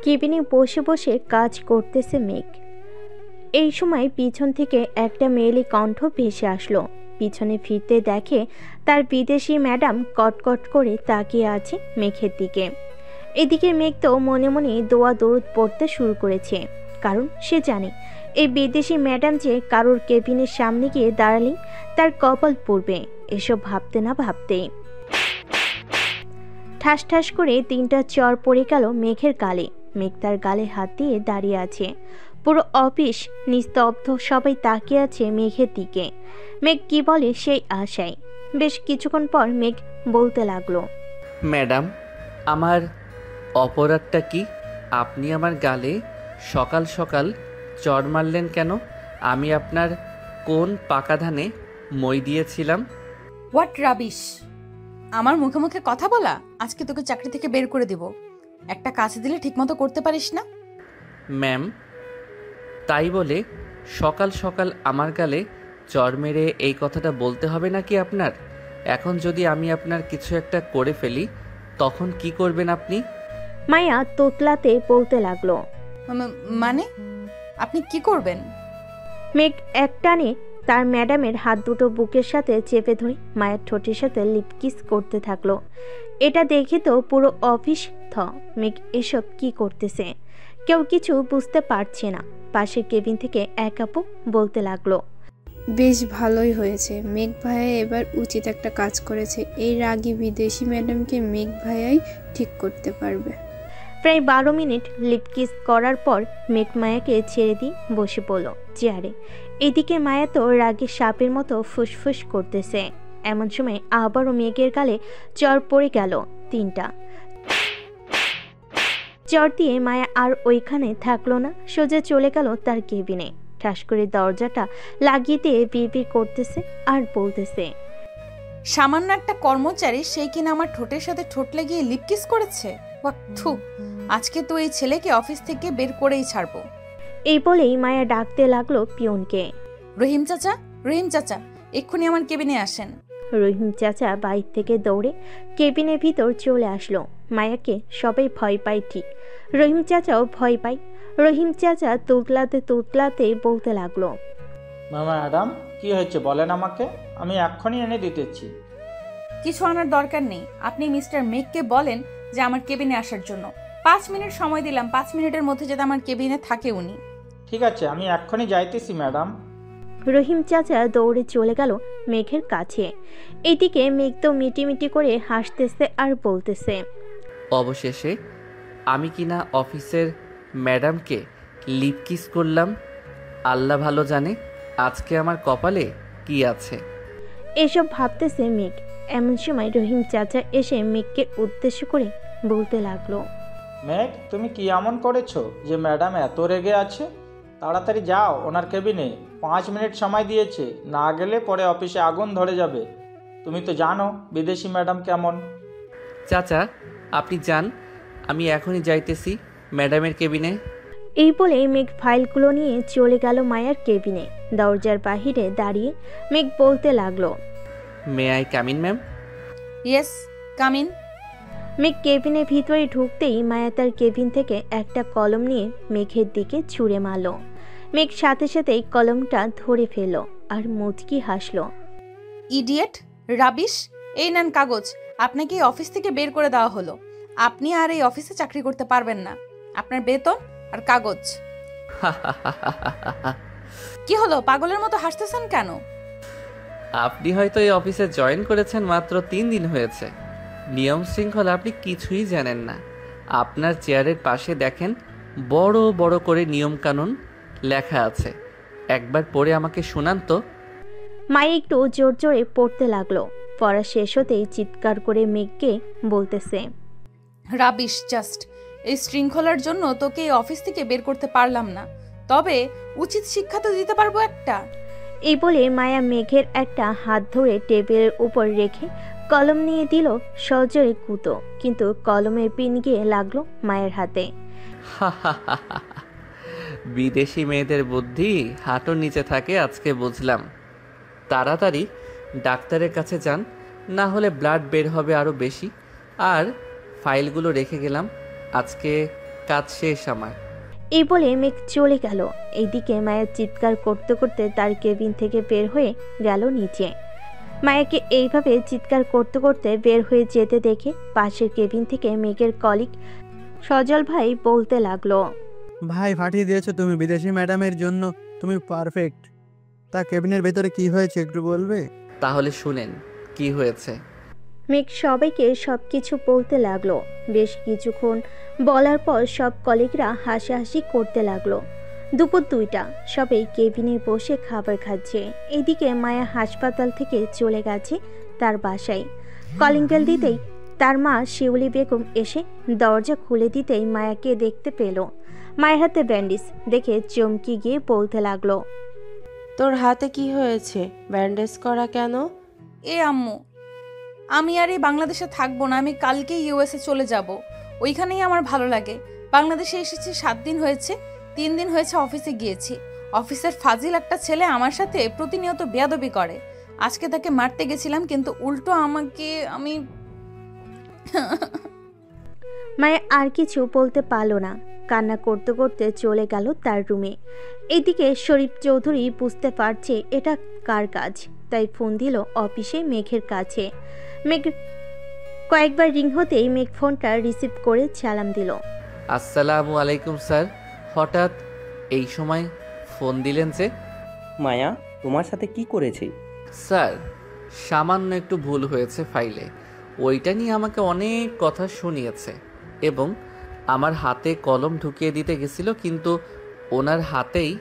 কেবিনে বসে বসে কাজ করতেছে মেঘ। এই সময় পিছন থেকে একটা মেয়েলি কণ্ঠ ভেসে আসলো। পিছনে ফিরতে দেখে তার বিদেশি ম্যাডাম কটকট করে তাকিয়ে আছে মেঘের দিকে। এদিকে মেঘ তো মনে মনে দোয়া দরুদ পড়তে শুরু করেছে, কারণ সে জানে এই বিদেশি ম্যাডাম যে কারোর কেবিনের সামনে গিয়ে দাঁড়ালেই তার কপাল পড়বে। এসব ভাবতে না ভাবতেই ঠাস ঠাস করে 3টা চর পড়ে গেল মেঘের গালে। মেঘ তার গালে হাত দিয়ে দাঁড়িয়ে আছে। পুরো অফিস নিস্তব্ধ, সবাই তাকিয়ে আছে মেঘের দিকে। মেঘ কি বলে সেই আশায়। বেশ কিছুক্ষণ পর মেঘ বলতে লাগলো, ম্যাডাম, আমার অপরাধটা কি? আপনি আমার গালে সকাল সকাল চড় মারলেন কেন? আমি আপনার কোন পাকা ধানে মই দিয়েছিলাম? What rubbish! আমার মুখে মুখে কথা বলা, আজকে তোকে চাকরি থেকে বের করে দেব। একটা কাজ দিলে ঠিকমতো করতে পারিস না। ম্যাম, তাই বলে সকাল সকাল আমার গালে চড় মেরে এই কথাটা বলতে হবে নাকি আপনার? এখন যদি আমি আপনার কিছু একটা করে ফেলি, তখন কি করবেন আপনি? মায়া তোতলাতে বলতে লাগলো। মানে আপনি কি করবেন? মেঘ একটানে তার ম্যাডামের হাত দুটো বুকের সাথে চেপে ধরে মায়ের ঠোঁটের সাথে লিপ কিস করতে থাকলো। এটা দেখে তো পুরো অফিস থ। মেঘ এসব কি করতেছে? কেউ কিছু বুঝতে পারছে না। পাশের কেবিন থেকে এক আপু বলতে লাগলো, বেশ ভালোই হয়েছে, মেঘ ভাইয়া এবার উচিত একটা কাজ করেছে। এই রাগী বিদেশি ম্যাডামকে মেঘ ভাইয়াই ঠিক করতে পারবে। প্রায় 12 মিনিট লিপ কিস করার পর মেঘ মায়াকে ছেড়ে দিয়ে বসে পড়ল চেয়ারে। এদিকে মায়া তো রাগে সাপের মতো ফুসফুস করতেছে। এমন সময় আবারও মেঘের গালে চর পড়ে গেল 3টা। চর দিয়ে মায়া আর ওইখানে থাকলো না, সোজা চলে গেল তার কেবিনে। ঠাস করে দরজাটা লাগিয়ে দিয়ে বিড়বিড় করতেছে আর বলতেছে, সামান্য একটা কর্মচারী, সেই কিনা আমার ঠোঁটের সাথে ঠোঁট লাগিয়ে লিপকিস করেছে। থু, আজকে তো এই ছেলেকে অফিস থেকে বের করেই ছাড়বো। এই বলেই মায়া ডাকতে লাগলো পিয়নকে। রহিম চাচা, রহিম চাচা, এক্ষুনি আমার কেবিনে আসেন। রহিম চাচা বাইর থেকে দৌড়ে কেবিনের ভিতর চলে আসলো। মায়াকে সবাই ভয় পায় ঠিক, রহিম চাচাও ভয় পায়। রহিম চাচা তুতলাতে তুতলাতে বলতে লাগলো, ম্যাডাম, কি হয়েছে বলেন আমাকে, আমি এক্ষুনি এনে দিতেছি। কিছু আনার দরকার নেই, আপনি মিস্টার মেঘকে বলেন যে আমার কেবিনে আসার জন্য। 5 মিনিট সময় দিলাম, 5 মিনিটের মধ্যে যাতে আমার কেবিনে থাকে উনি। ঠিক আছে, আমি এক্ষুনি যাইতেছি ম্যাডাম। রহিম চাচা দৌড়ে চলে গেল মেঘের কাছে। এদিকে মেঘ তো মিটিমিটি করে হাসতেছে আর বলতেছে, অবশেষে আমি কিনা অফিসের ম্যাডামকে লিপ কিস করলাম। আল্লাহ ভালো জানে আজকে আমার কপালে কি আছে। এসব ভাবতেছে মেঘ। এমন সময় রহিম চাচা এসে মেঘকে উদ্দেশ্য করে বলতে লাগলো, মেঘ, তুমি কি এমন করেছো যে ম্যাডাম এত রেগে আছে? তাড়াতাড়ি যাও ওনার কেবিনে, 5 মিনিট সময় দিয়েছে, না গেলে পরে অফিসে আগুন ধরে যাবে। তুমি তো জানো বিদেশি ম্যাডাম কেমন। চাচা, আপনি যান, আমি এখনই যাইতেছি ম্যাডামের কেবিনে। এই বলে মেঘ ফাইলগুলো নিয়ে চলে গেল মায়ার কেবিনে। দরজার বাহিরে দাঁড়িয়ে মেঘ বলতে লাগলো, may I come in ma'am? Yes, come in. Megh কেবিনের ভিতরে ঢুকতেই মায়া তার কেবিন থেকে একটা কলম নিয়ে মেঘের দিকে ছুঁড়ে মারল। মেঘ সাথে সাথেই কলমটা ধরে ফেলল আর মুচকি হাসল। Idiot, rubbish! এই নেন কাগজ, আপনাকে এই অফিস থেকে বের করে দেওয়া হলো। আপনি আর এই অফিসে চাকরি করতে পারবেন না। আপনার বেতন আর কাগজ। কি হলো, পাগলের মতো হাসতেছেন কেন? আপনি হয়তো এই অফিসে জয়েন করেছেন মাত্র 3 দিন হয়েছে। নিয়ম শৃঙ্খলা আপনি কিছুই জানেন না। আপনার চেয়ারের পাশে দেখেন বড় বড় করে নিয়ম কানুন লেখা আছে, একবার পড়ে আমাকে শোনান তো। মায়া একটু জোর জোরে পড়তে লাগলো। পড়া শেষ হতেই চিৎকার করে মেঘকে বলতেছে, রাবিশ জাস্ট! এই শৃঙ্খলার জন্য তোকে এই অফিস থেকে বের করতে পারলাম না, তবে উচিত শিক্ষা তো দিতে পারবো একটা। এই বলে মায়া মেঘের একটা হাত ধরে টেবিলের উপর রেখে কলম নিয়ে দিল সজোরে কুতো, কিন্তু কলমের পিন গিয়ে লাগলো মায়ের হাতে। বিদেশি মেয়েদের বুদ্ধি হাঁটুর নিচে থাকে আজকে বুঝলাম। তাড়াতাড়ি ডাক্তারের কাছে যান, না হলে ব্লাড বের হবে আরও বেশি। আর ফাইলগুলো রেখে গেলাম, আজকে কাজ শেষ আমার। এই বলে মেঘ চলে গেল। এইদিকে মায়া চিৎকার করতে করতে তার কেবিন থেকে বের হয়ে গেল নিচে। মায়াকে এইভাবে চিৎকার করতে করতে বের হয়ে যেতে দেখে পাশের কেবিন থেকে মেঘের কলিগ সজল ভাই বলতে লাগলো, ভাই ফাটিয়ে দিয়েছো তুমি, বিদেশি ম্যাডামের জন্য তুমি পারফেক্ট। তা কেবিনের ভেতরে কি হয়েছে একটু বলবে? তাহলে শুনেন কি হয়েছে। মেঘ সবাইকে সবকিছু বলতে লাগলো। বেশ কিছুক্ষণ বলার পর সব কলিগরা হাসাহাসি করতে লাগলো। দুপুর 2টা, সবাই কেবিনে বসে খাবার খাচ্ছে। এদিকে মায়া হাসপাতাল থেকে চলে গেছে তার বাসায়। কলিং বেল দিতেই তার মা শিউলি বেগম এসে দরজা খুলে দিতেই মায়াকে দেখতে পেল। মায়ের হাতে ব্যান্ডেজ দেখে চমকে গিয়ে বলতে লাগলো, তোর হাতে কি হয়েছে? ব্যান্ডেজ করা কেন? আম্মু, আমি আর এই বাংলাদেশে থাকবো না। আমি কালকেই ইউএসএ চলে যাব। ওইখানেই আমার ভালো লাগে। বাংলাদেশে এসেছি 7 দিন হয়েছে। 3 দিন হয়েছে অফিসে গিয়েছি। অফিসের ফাজিল একটা ছেলে আমার সাথে প্রতিনিয়ত বেয়াদবি করে। আজকে তাকে মারতে গেছিলাম, কিন্তু উল্টো আমাকে মায়া আর কিছু বলতে পারলো না। কান্না করতে করতে চলে গেল তার রুমে। এদিকে শরীফ চৌধুরী বুঝতে পারছে এটা কার কাজ, তাই ফোন দিল অফিসে মেঘের কাছে। মেঘ কয়েকবার রিং হতেই মেঘ ফোনটা রিসিভ করে সালাম দিল। আসসালামু আলাইকুম স্যার, হঠাৎ এই সময় ফোন দিলেন যে? মায়া তোমার সাথে কি করেছে? স্যার, সামান্য একটু ভুল হয়েছে ফাইলে, ওইটা নিয়ে আমাকে অনেক কথা শুনিয়েছে এবং আমার হাতে কলম ঢুকিয়ে দিতে গেছিল, কিন্তু ওনার হাতেই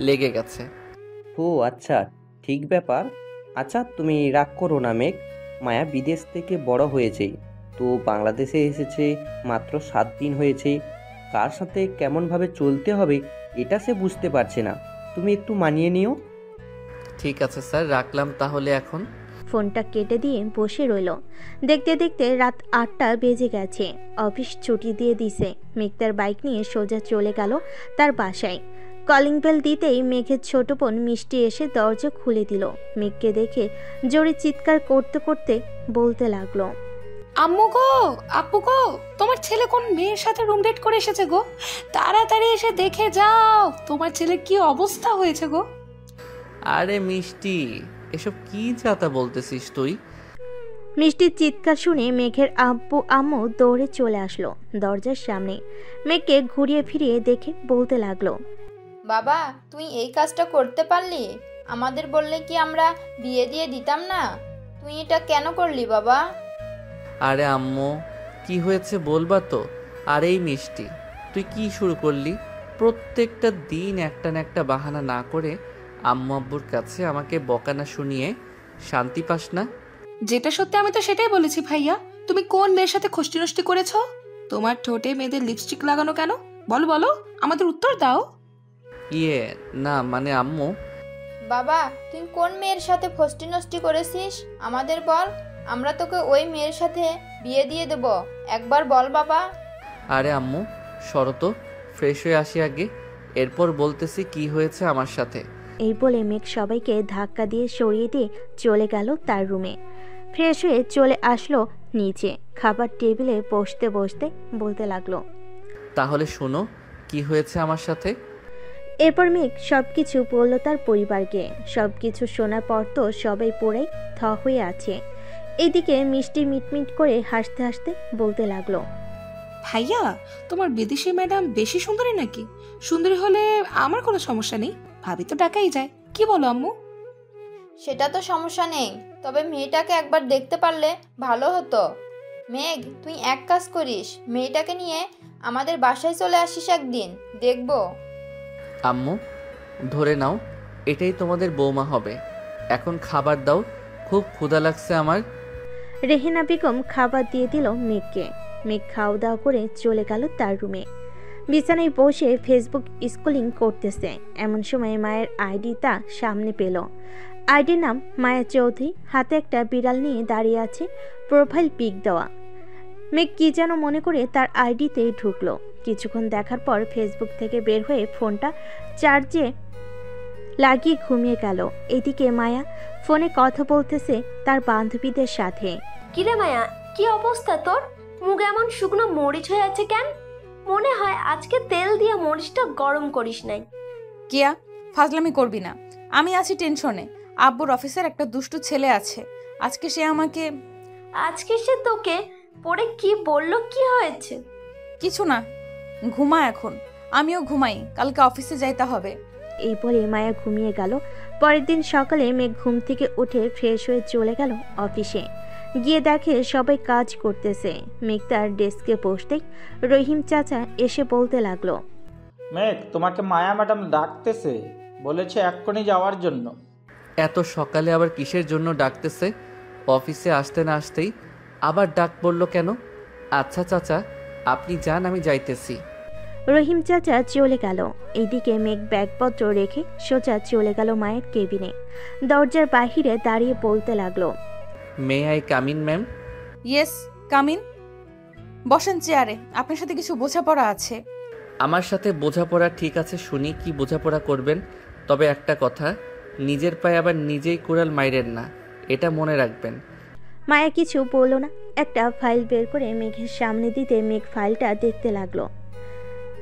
লেগে গেছে। ও আচ্ছা, ঠিক ব্যাপার। আচ্ছা তুমি রাগ করো না মেঘ, মায়া বিদেশ থেকে বড় হয়েছে, তো বাংলাদেশে এসেছে মাত্র 7 দিন হয়েছে। কার সাথে কেমনভাবে চলতে হবে এটা সে বুঝতে পারছে না, তুমি একটু মানিয়ে নিও। ঠিক আছে স্যার, রাখলাম তাহলে এখন। ফোনটা কেটে দিয়ে বসে রইল। দেখতে দেখতে রাত 8টা বেজে গেছে। অফিস ছুটি দিয়ে দিছে। মেঘ তার বাইক নিয়ে সোজা চলে গেল তার বাসায়। কলিং বেল দিতেই মেঘের ছোট বোন মিষ্টি এসে দরজা খুলে দিল। মেঘকে দেখে জোরে চিৎকার করতে করতে বলতে লাগলো, আম্মু গো, আপু গো, তোমার ছেলে কোন মেয়ের সাথে রুম ডেট করে এসেছে গো। তাড়াতাড়ি এসে দেখে যাও তোমার ছেলের কি অবস্থা হয়েছে গো। আরে মিষ্টি, এসব কি যাতা বলতেছিস তুই? মিষ্টির চিৎকার শুনে মেঘের আব্বু আম্মু দৌড়ে চলে আসলো দরজার সামনে। মেঘকে ঘুরিয়ে ফিরিয়ে দেখে বলতে লাগলো, বাবা তুই এই কাজটা করতে পারলি? আমাদের বললে কি আমরা বিয়ে দিয়ে দিতাম না? তুই এটা কেন করলি বাবা? আরে আম্মু, কি হয়েছে বলবা তো? আর এই মিষ্টি, তুই কি শুরু করলি? প্রত্যেকটা দিন একটা না একটা বাহানা না করে আম্মু আব্বুর কাছে আমাকে বকা না শুনিয়ে শান্তি পাস না? যেটা সত্যি আমি তো সেটাই বলেছি ভাইয়া। তুমি কোন মেয়ের সাথে খষ্টি নষ্টি করেছো? তোমার ঠোঁটে মেয়েদের লিপস্টিক লাগানো কেন? বলো বলো, আমাদের উত্তর দাও। না মানে আম্মু। বাবা তুই কোন মেয়ের সাথে ফষ্টি নষ্টি করেছিস আমাদের বল, আমরা তোকে ওই মেয়ের সাথে বিয়ে দিয়ে দেব। একবার বল বাবা। আরে আম্মু সরো তো, ফ্রেশ হয়ে আসি আগে, এরপর বলতেছি কি হয়েছে আমার সাথে। এই বলে মেঘ সবাইকে ধাক্কা দিয়ে সরিয়ে দিয়ে চলে গেল তার রুমে। ফ্রেশ হয়ে চলে আসলো নিচে। খাবার টেবিলে বসতে বসতে বলতে লাগলো, তাহলে শোনো কি হয়েছে আমার সাথে। এরপর মেঘ সবকিছু বলল তার পরিবারকে। সবকিছু শোনার পর তো সবাই পুরাই থ হয়ে আছে। এইদিকে মিষ্টি মিটমিট করে হাসতে হাসতে বলতে লাগলো, ভাইয়া তোমার বিদেশি ম্যাডাম বেশি সুন্দরী নাকি? সুন্দরী হলে আমার কোনো সমস্যা নেই, ভাবি তো ডাকাই যায়। কি বলো আম্মু? সেটা তো সমস্যা নেই, তবে মেয়েটাকে একবার দেখতে পারলে ভালো হতো। মেঘ তুই এক কাজ করিস, মেয়েটাকে নিয়ে আমাদের বাসায় চলে আসিস একদিন, দেখবো। আম্মু ধরে নাও এটাই তোমাদের বৌমা হবে। এখন খাবার দাও, খুব ক্ষুধা লাগছে আমার। রেহেনা বেগম খাবার দিয়ে দিল মেঘকে। মেঘ খাওয়া দাওয়া করে চলে গেল তার রুমে। বিছানায় বসে ফেসবুক স্ক্রলিং করতেছে। এমন সময় মায়ের আইডি তা সামনে পেল। আইডির নাম মায়া চৌধুরী, হাতে একটা বিড়াল নিয়ে দাঁড়িয়ে আছে, প্রোফাইল পিক দেওয়া। মেঘ কি যেন মনে করে তার আইডিতে ঢুকলো। কিছুক্ষণ দেখার পর ফেসবুক থেকে বের হয়ে ফোনটা চার্জে লাগিয়ে ঘুমিয়ে গেল। এদিকে মায়া ফোনে কথা বলতেছে তার বান্ধবীদের সাথে। কিরে মায়া, কি অবস্থা তোর? মুখ এমন শুকনো মরিচ হয়ে আছে কেন? মনে হয় আজকে তেল দিয়ে মরিচটা গরম করিস নাই। কিয়া, ফাজলামি করবি না। আমি আছি টেনশনে। আব্বুর অফিসের একটা দুষ্টু ছেলে আছে। আজকে সে তোকে পরে কি বললো, কি হয়েছে? কিছু না, ঘুমা এখন। আমিও ঘুমাই, কালকে অফিসে যাইতে হবে। এই বলে মায়া ঘুমিয়ে গেল। পরের দিন সকালে মেঘ ঘুম থেকে উঠে ফ্রেশ হয়ে চলে গেল অফিসে। গিয়ে দেখে সবাই কাজ করতেছে। মেঘ তার ডেস্কে বসতেই রহিম চাচা এসে বলতে লাগলো, মেঘ, তোমাকে মায়া ম্যাডাম ডাকতেছে, বলেছে এক্ষুনি যাওয়ার জন্য। এত সকালে আবার কিসের জন্য ডাকতেছে? অফিসে আসতে না আসতেই আবার ডাক পড়লো কেন? আচ্ছা চাচা, আপনি যান, আমি যাইতেছি। রহিম চাচা চলে গেল। এইদিকে মেঘ ব্যাগপত্র রেখে সোজা চলে গেল মায়ের কেবিনে। দরজার বাহিরে দাঁড়িয়ে বলতে লাগলো, may I come in ma'am? Yes, come in. বসেন চেয়ারে, আপনার সাথে কিছু বোঝাপড়া আছে। আমার সাথে বোঝাপড়া ঠিক আছে, শুনি কি বোঝাপড়া করবেন। তবে একটা কথা, নিজের পায়ে আবার নিজেই কুড়াল মাইরেন না, এটা মনে রাখবেন। মায়া কিছু বলল না। একটা ফাইল বের করে মেঘের সামনে দিতে মেঘ ফাইলটা দেখতে লাগলো।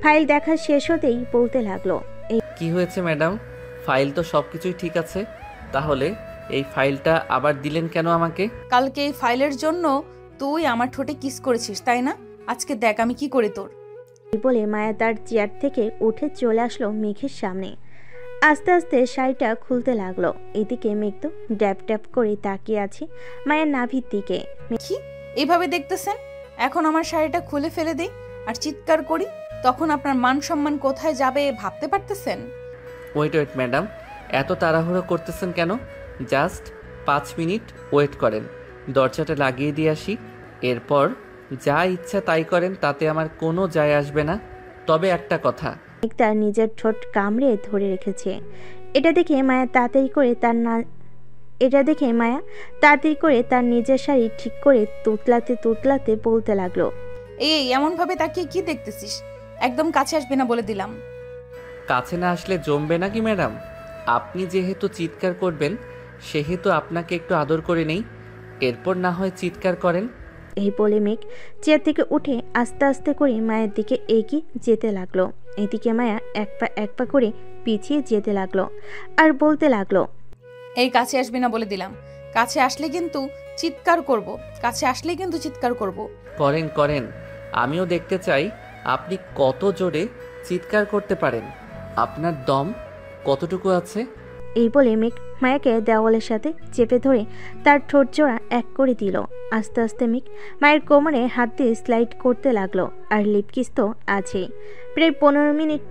ফাইল দেখা শেষ হতেই বলতে লাগলো, কি হয়েছে ম্যাডাম? ফাইল তো সব কিছুই ঠিক আছে, তাহলে এই ফাইলটা আবার দিলেন কেন আমাকে? কালকে এই ফাইলের জন্য তুই আমার ঠোঁটে কিস করেছিস, তাই না? আজকে দেখ আমি কি করি তোর। বলে মায়া তার চেয়ার থেকে উঠে চলে আসলো মেঘের সামনে। আস্তে আস্তে শাড়িটা খুলতে লাগলো। এদিকে মেঘ তো ড্যাপ ড্যাপ করে তাকিয়ে আছে মায়ের নাভির দিকে। কি এইভাবে দেখতেছেন? এখন আমার শাড়িটা খুলে ফেলে দেই আর চিৎকার করি, তখন আপনার মান সম্মান কোথায় যাবে ভাবতে পারতেছেন? ওয়েট ম্যাডাম, এত তাড়াহুড়ো করতেছেন কেন? জাস্ট 5 মিনিট ওয়েট করেন, দরজাটা লাগিয়ে দিয়ে আসি, এরপর যা ইচ্ছা তাই করেন, তাতে আমার কোনো যায় আসবে না। তবে একটা কথা, মেঘ তার নিজের ঠোঁট কামড়ে ধরে রেখেছে। এটা দেখে মায়া তাড়াতাড়ি করে তার নিজের শাড়ি ঠিক করে তুতলাতে বলতে লাগলো, এই এমন ভাবে তাকিয়ে কি দেখতেছিস? একদম কাছে আসবে না বলে দিলাম। কাছে না আসলে জমবে নাকি ম্যাডাম? আপনি যেহেতু চিৎকার করবেন, সেহেতু আপনাকে একটু আদর করে নেই, এরপর না হয় চিৎকার করেন। এই বলে মেঘ চেয়ার থেকে উঠে আস্তে আস্তে করে মায়ের দিকে এগিয়ে যেতে লাগলো। এদিকে মায়া এক পা করে পিছিয়ে যেতে লাগলো আর বলতে লাগলো, এই কাছে আসবে না বলে দিলাম। কাছে আসলেই কিন্তু চিৎকার করব। করেন, আমিও দেখতে চাই আপনি কত জোরে চিৎকার করতে পারেন, আপনার দম কতটুকু আছে। এই বলে মেঘ মায়াকে দেওয়ালের সাথে চেপে ধরে তার ঠোঁট জোড়া এক করে দিল। আস্তে আস্তে মেঘ মায়ের কোমরে হাত দিয়ে স্লাইড করতে লাগলো। আর লিপকিস তো আছেই। প্রায় 15 মিনিট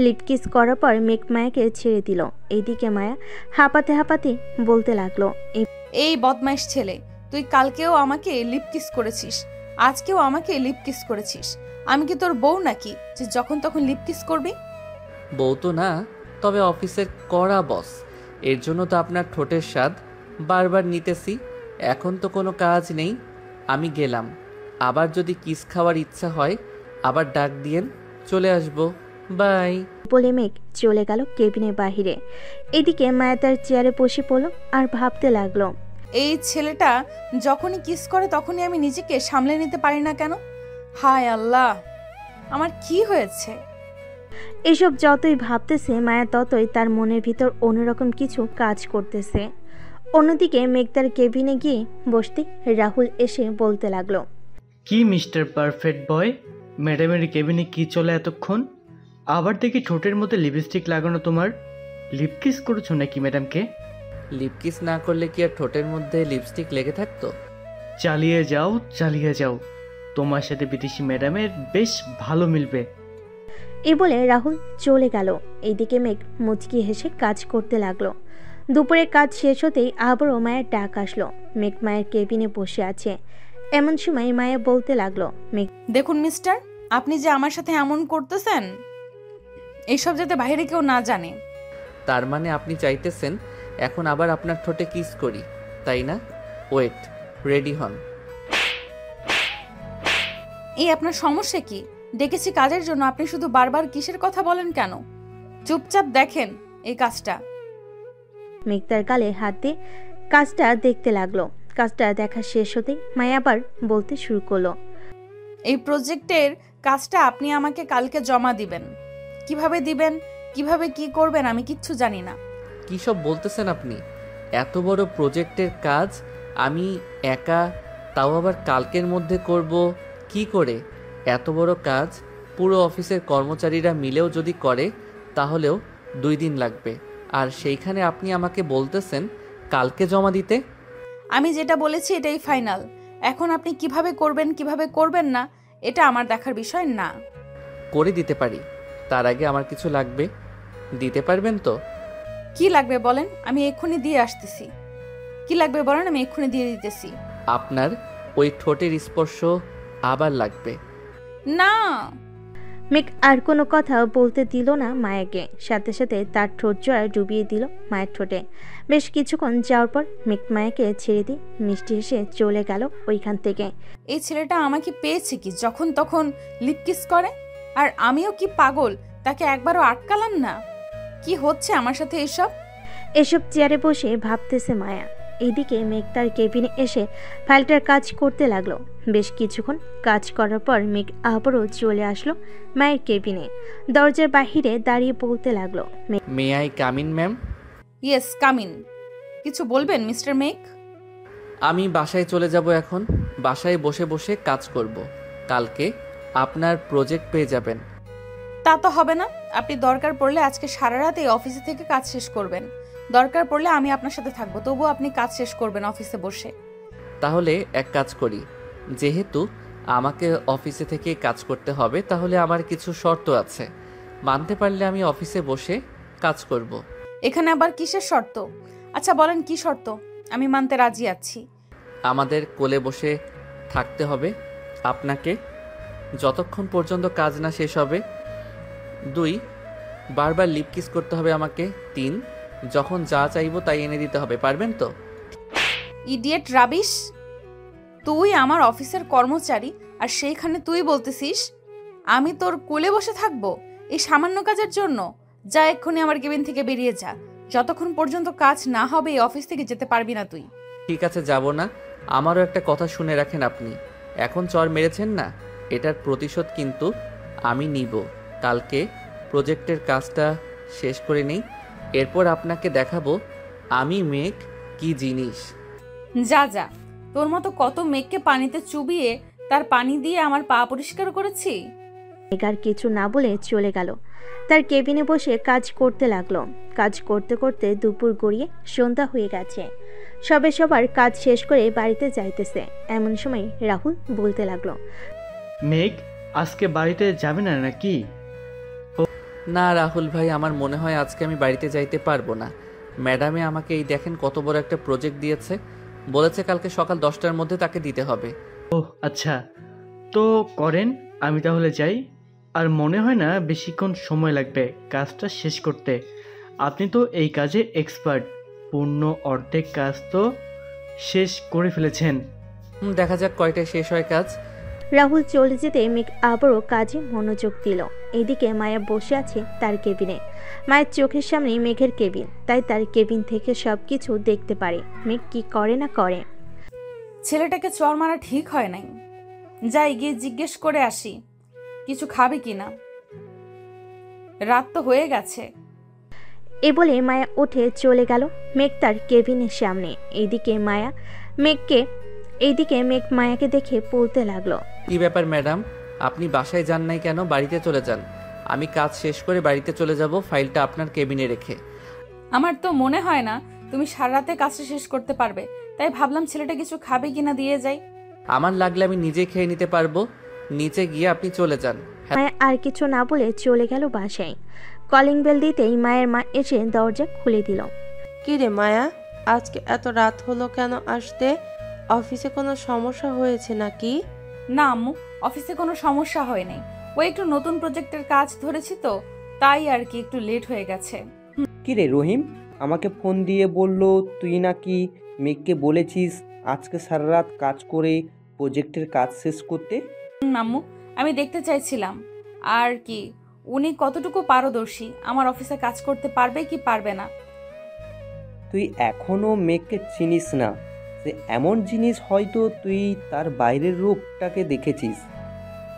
লিপকিস করার পর মেঘ মায়াকে ছেড়ে দিল। এইদিকে মায়া হাঁপাতে বলতে লাগলো, এই বদমাইশ ছেলে, তুই কালকেও আমাকে লিপকিস করেছিস, আজকেও আমাকে লিপকিস করেছিস। আমি কি তোর বউ নাকি যে যখন তখন লিপকিস করবি? বউ তো না, তবে অফিসের কড়া বস, এর জন্য তো আপনার ঠোঁটের স্বাদ বারবার নিতেছি। এখন তো কোনো কাজ নেই, আমি গেলাম। আবার যদি কিস খাওয়ার ইচ্ছা হয় আবার ডাক দিয়েন, চলে আসবো। বাই। বলে মেঘ চলে গেল কেবিনের বাহিরে। এদিকে মায়া তার চেয়ারে বসে পড়ল আর ভাবতে লাগলো, এই ছেলেটা যখনই কিস করে তখনই আমি নিজেকে সামলে নিতে পারি না কেন? হায় আল্লাহ, আমার কি হয়েছে? এসব যতই ভাবতেছে মায়া ততই তার মনের ভিতর অন্যরকম কিছু কাজ করতেছে। অন্যদিকে মেঘ তার কেবিনে গিয়ে বসতে রাহুল এসে বলতে লাগলো, কি মিস্টার পারফেক্ট বয়, ম্যাডামের কেবিনে কি চলে এতক্ষণ? আবার দেখি ঠোঁটের মধ্যে লিপস্টিক লাগানো। তোমার লিপকিস করেছো নাকি ম্যাডামকে? লিপকিস না করলে কি আর ঠোঁটের মধ্যে লিপস্টিক লেগে থাকতো? চালিয়ে যাও, তোমার সাথে বিদেশি ম্যাডামের বেশ ভালো মিলবে। এই বলে রাহুল চলে গেল। এইদিকে মেঘ মুচকি হেসে কাজ করতে লাগলো। দুপুরে কাজ শেষ হতেই আবারও মায়ের ডাক আসলো। মেঘ মায়ের কেবিনে বসে আছে। এমন সময় মায়া বলতে লাগলো, মেঘ, দেখুন মিস্টার, আপনি যে আমার সাথে এমন করতেছেন, এইসব যাতে বাইরে কেউ না জানে। তার মানে আপনি চাইতেছেন এখন আবার আপনার ঠোঁটে কিস করি, তাই না? ওয়েট, রেডি হন। এই আপনার সমস্যা কি? ডেকেছি কাজের জন্য, আপনি শুধু বারবার কিসের কথা বলেন কেন? চুপচাপ দেখেন এই কাজটা। মেঘ তার গালে হাত দিয়ে কাজটা দেখতে লাগলো। কাজটা দেখা শেষ হতেই মায়া আবার বলতে শুরু করলো, এই প্রজেক্টের কাজটা আপনি আমাকে কালকে জমা দিবেন। কিভাবে দিবেন, কিভাবে কি করবেন আমি কিচ্ছু জানি না। কী সব বলতেছেন আপনি? এত বড় প্রজেক্টের কাজ আমি একা, তাও আবার কালকের মধ্যে করব কি করে? এত বড় কাজ পুরো অফিসের কর্মচারীরা মিলেও যদি করে তাহলেও 2 দিন লাগবে, আর সেইখানে আপনি আমাকে বলতেছেন কালকে জমা দিতে। আমি যেটা বলেছি এটাই ফাইনাল। এখন আপনি কিভাবে করবেন কিভাবে করবেন না এটা আমার দেখার বিষয় না। করে দিতে পারি, তার আগে আমার কিছু লাগবে। দিতে পারবেন তো? কি লাগবে বলেন, আমি এক্ষুনি দিয়ে আসতেছি। কি লাগবে বলেন, আমি এক্ষুনি দিয়ে দিতেছি। আপনার ওই ঠোঁটের স্পর্শ আবার লাগবে। না। মেঘ আর কোনো কথা বলতে দিল না মায়াকে, সাথে সাথে তার ঠোঁট জোড়া ডুবিয়ে দিল মায়ের ঠোঁটে। বেশ কিছুক্ষণ যাওয়ার পর মেঘ মায়াকে ছেড়ে দিয়ে মিষ্টি হেসে চলে গেল ওইখান থেকে। এই ছেলেটা আমাকে পেয়েছে কি যখন তখন লিপ কিস করে, আর আমিও কি পাগল তাকে একবারও আটকালাম না? কি হচ্ছে আমার সাথে এসব চেয়ারে বসে ভাবতেছে মায়া। এইদিকে মেঘ তার কেবিনে এসে ফাইলটার কাজ করতে লাগলো। বেশ কিছুক্ষণ কাজ করার পর মেঘ আবারও চলে আসলো মায়ের কেবিনে। দরজার বাহিরে দাঁড়িয়ে বলতে লাগলো, may I come in ma'am? Yes come in. কিছু বলবেন মিস্টার মেঘ? আমি বাসায় চলে যাব এখন। বাসায় বসে বসে কাজ করব। কালকে আপনার প্রজেক্ট পেয়ে যাবেন। তা তো হবে না। আপনি দরকার পড়লে আজকে সারা রাত এই অফিসে থেকে কাজ শেষ করবেন। দরকার পড়লে আমি আপনার সাথে থাকবো, তবুও আপনি কাজ শেষ করবেন অফিসে বসে। তাহলে এক কাজ করি, যেহেতু আমাকে অফিসে থেকে কাজ করতে হবে তাহলে আমার কিছু শর্ত আছে। মানতে পারলে আমি অফিসে বসে কাজ করব। এখানে আবার কিসের শর্ত? আচ্ছা বলেন কি শর্ত, আমি মানতে রাজি আছি। আমাদের কোলে বসে থাকতে হবে আপনাকে যতক্ষণ পর্যন্ত কাজ না শেষ হবে। 2, বারবার লিপ কিস করতে হবে আমাকে। 3, যখন যা চাইবো তাই এনে দিতে হবে। পারবেন তো? Idiot rubbish! তুই আমার অফিসের কর্মচারী আর সেইখানে তুই বলতেছিস আমি তোর কোলে বসে থাকবো এই সামান্য কাজের জন্য? যা এক্ষুনি আমার কেবিন থেকে বেরিয়ে যা। যতক্ষণ পর্যন্ত কাজ না হবে এই অফিস থেকে যেতে পারবি না তুই। ঠিক আছে, যাব না। আমারও একটা কথা শুনে রাখেন, আপনি এখন চর মেরেছেন না, এটার প্রতিশোধ কিন্তু আমি নিব। কালকে প্রজেক্টের কাজটা শেষ করে নেই, এরপর আপনাকে দেখাবো আমি মেঘ কি জিনিস। যা যা, তোর মতো কত মেঘকে পানিতে চুবিয়ে তার পানি দিয়ে আমার পা পরিষ্কার করেছি। মেঘ আর কিছু না বলে চলে গেল। তার কেবিনে বসে কাজ করতে লাগলো। কাজ করতে করতে দুপুর গড়িয়ে সন্ধ্যা হয়ে গেছে। সবার কাজ শেষ করে বাড়িতে যাইতেছে। এমন সময় রাহুল বলতে লাগলো, মেঘ আজকে বাড়িতে যাবে না নাকি? না রাহুল ভাই, আমার মনে হয় আজকে আমি বাড়িতে যাইতে পারবো না। ম্যাডামে আমাকে এই দেখেন কত বড় একটা প্রজেক্ট দিয়েছে, বলেছে কালকে সকাল 10টার মধ্যে তাকে দিতে হবে। ওহ আচ্ছা, তো করেন, আমি তাহলে যাই। আর মনে হয় না বেশিক্ষণ সময় লাগবে কাজটা শেষ করতে। আপনি তো এই কাজে এক্সপার্ট, পূর্ণ অর্ধেক কাজ তো শেষ করে ফেলেছেন। দেখা যাক কয়টায় শেষ হয় কাজ। রাহুল চলে যেতে মেঘ আবারও কাজে মনোযোগ দিল। এদিকে মায়া বসে আছে তার কেবিনে। মায়ের চোখের সামনে মেঘের কেবিন, তাই তার কেবিন থেকে সবকিছু দেখতে পারে মেঘ কি করে না করে। ছেলেটাকে চর মারা ঠিক হয় নাই। যাই গিয়ে জিজ্ঞেস করে আসি কিছু খাবে কিনা, রাত তো হয়ে গেছে। এ বলে মায়া উঠে চলে গেল মেঘ তার কেবিনের সামনে। এইদিকে মেঘ মায়াকে দেখে বলতে লাগলো, কি ব্যাপার ম্যাডাম, আপনি বাসায় যান নাই কেন? বাড়িতে চলে যান। আমি কাজ শেষ করে বাড়িতে চলে যাব, ফাইলটা আপনার কেবিনে রেখে। আমার তো মনে হয় না তুমি সারা রাতে কাজটা শেষ করতে পারবে, তাই ভাবলাম ছেলেটা কিছু খাবে কিনা দিয়ে যাই। আমার লাগলে আমি নিজে খেয়ে নিতে পারবো, নিচে গিয়ে আপনি চলে যান। মায়া আর কিছু না বলে চলে গেল বাসায়। কলিং বেল দিতেই মায়ের মা এসে দরজা খুলে দিল। কি রে মায়া, আজকে এত রাত হলো কেন আসতে? অফিসে কোনো সমস্যা হয়েছে নাকি? না আম্মু, অফিসে কোনো সমস্যা হয় নাই। ওই একটু নতুন প্রজেক্টের কাজ ধরেছি তো, তাই আর কি একটু লেট হয়ে গেছে। কি রে রহিম, আমাকে ফোন দিয়ে বলল তুই নাকি মেঘকে বলেছিস আজকে সারা রাত কাজ করে প্রজেক্টের কাজ শেষ করতে। আম্মু, আমি দেখতে চাইছিলাম আর কি উনি কতটুকু পারদর্শী, আমার অফিসে কাজ করতে পারবে কি পারবে না। তুই এখনো মেঘকে চিনিস না, যে এমন জিনিস হয়তো তুই তার বাইরের রূপটাকে দেখেছিস।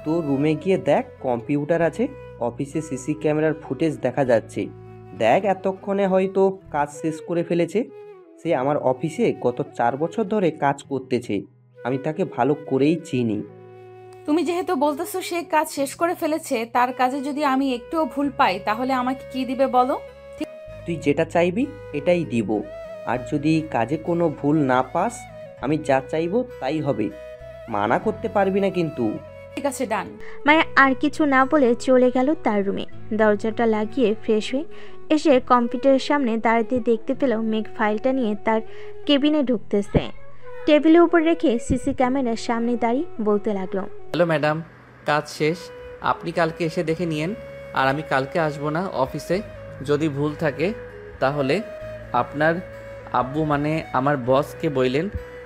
তো রুমে গিয়ে দেখ, কম্পিউটার আছে, অফিসে সিসি ক্যামেরার ফুটেজ দেখা যাচ্ছে। দেখ, এতক্ষণে হয়তো কাজ শেষ করে ফেলেছে। সে আমার অফিসে গত 4 বছর ধরে কাজ করতেছে, আমি তাকে ভালো করেই চিনি। তুমি যেহেতু বলতেছো সে কাজ শেষ করে ফেলেছে, তার কাজে যদি আমি একটুও ভুল পাই তাহলে আমাকে কি দিবে বলো? তুই যেটা চাইবি এটাই দিব, আর যদি কাজে কোনো ভুল না পাস আমি যা চাইবো তাই হবে, মানা করতে পারবি না কিন্তু। ঠিক আছে, ডান। মায়া আর কিছু না বলে চলে গেল তার রুমে। দরজাটা লাগিয়ে ফ্রেশ হয়ে এসে কম্পিউটারের সামনে দাঁড়াতে দেখতে পেল মেঘ ফাইলটা নিয়ে তার কেবিনে ঢুকতেছে। টেবিলের উপর রেখে সিসি ক্যামেরার সামনে দাঁড়িয়ে বলতে লাগলো, হ্যালো ম্যাডাম, কাজ শেষ, আপনি কালকে এসে দেখে নিয়েন। আর আমি কালকে আসবো না অফিসে, যদি ভুল থাকে তাহলে আপনার আব্বু মানে আমার বসকে বললেন,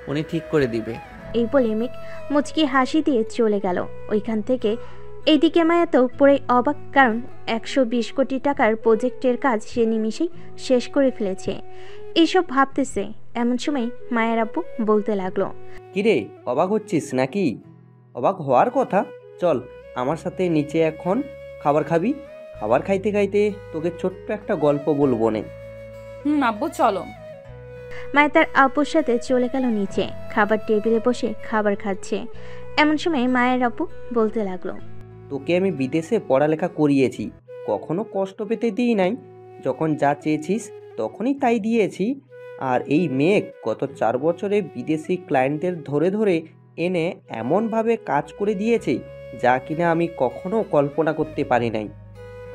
উনি ঠিক করে দিবে। এই বলে মেঘ মুচকি হাসি দিয়ে চলে গেল ওইখান থেকে। এইদিকে মায়া তো পুরো অবাক, কারণ 120 কোটি টাকার প্রজেক্টের কাজ সে নিমিষেই শেষ করে ফেলেছে। এইসব ভাবতেছে এমন সময় মায়ের আব্বু বলতে লাগলো, কিরে, অবাক হচ্ছিস নাকি? অবাক হওয়ার কথা, চল আমার সাথে নিচে এখন খাবার খাবি। খাবার খাইতে খাইতে তোকে ছোট্ট একটা গল্প বলবো নে। আব্বু চলো। মায়া তার আব্বুর সাথে চলে গেল নিচে, খাবার টেবিলে বসে খাবার খাচ্ছে। এমন সময় মায়ের আব্বু বলতে লাগলো, তোকে আমি বিদেশে পড়ালেখা করিয়েছি, কখনো কষ্ট পেতে দিই নাই, যখন যা চেয়েছিস তখনই তাই দিয়েছি। আর এই মেঘ গত 4 বছরে বিদেশি ক্লায়েন্টদের ধরে ধরে এনে এমনভাবে কাজ করে দিয়েছে যা কিনা আমি কখনো কল্পনা করতে পারি নাই।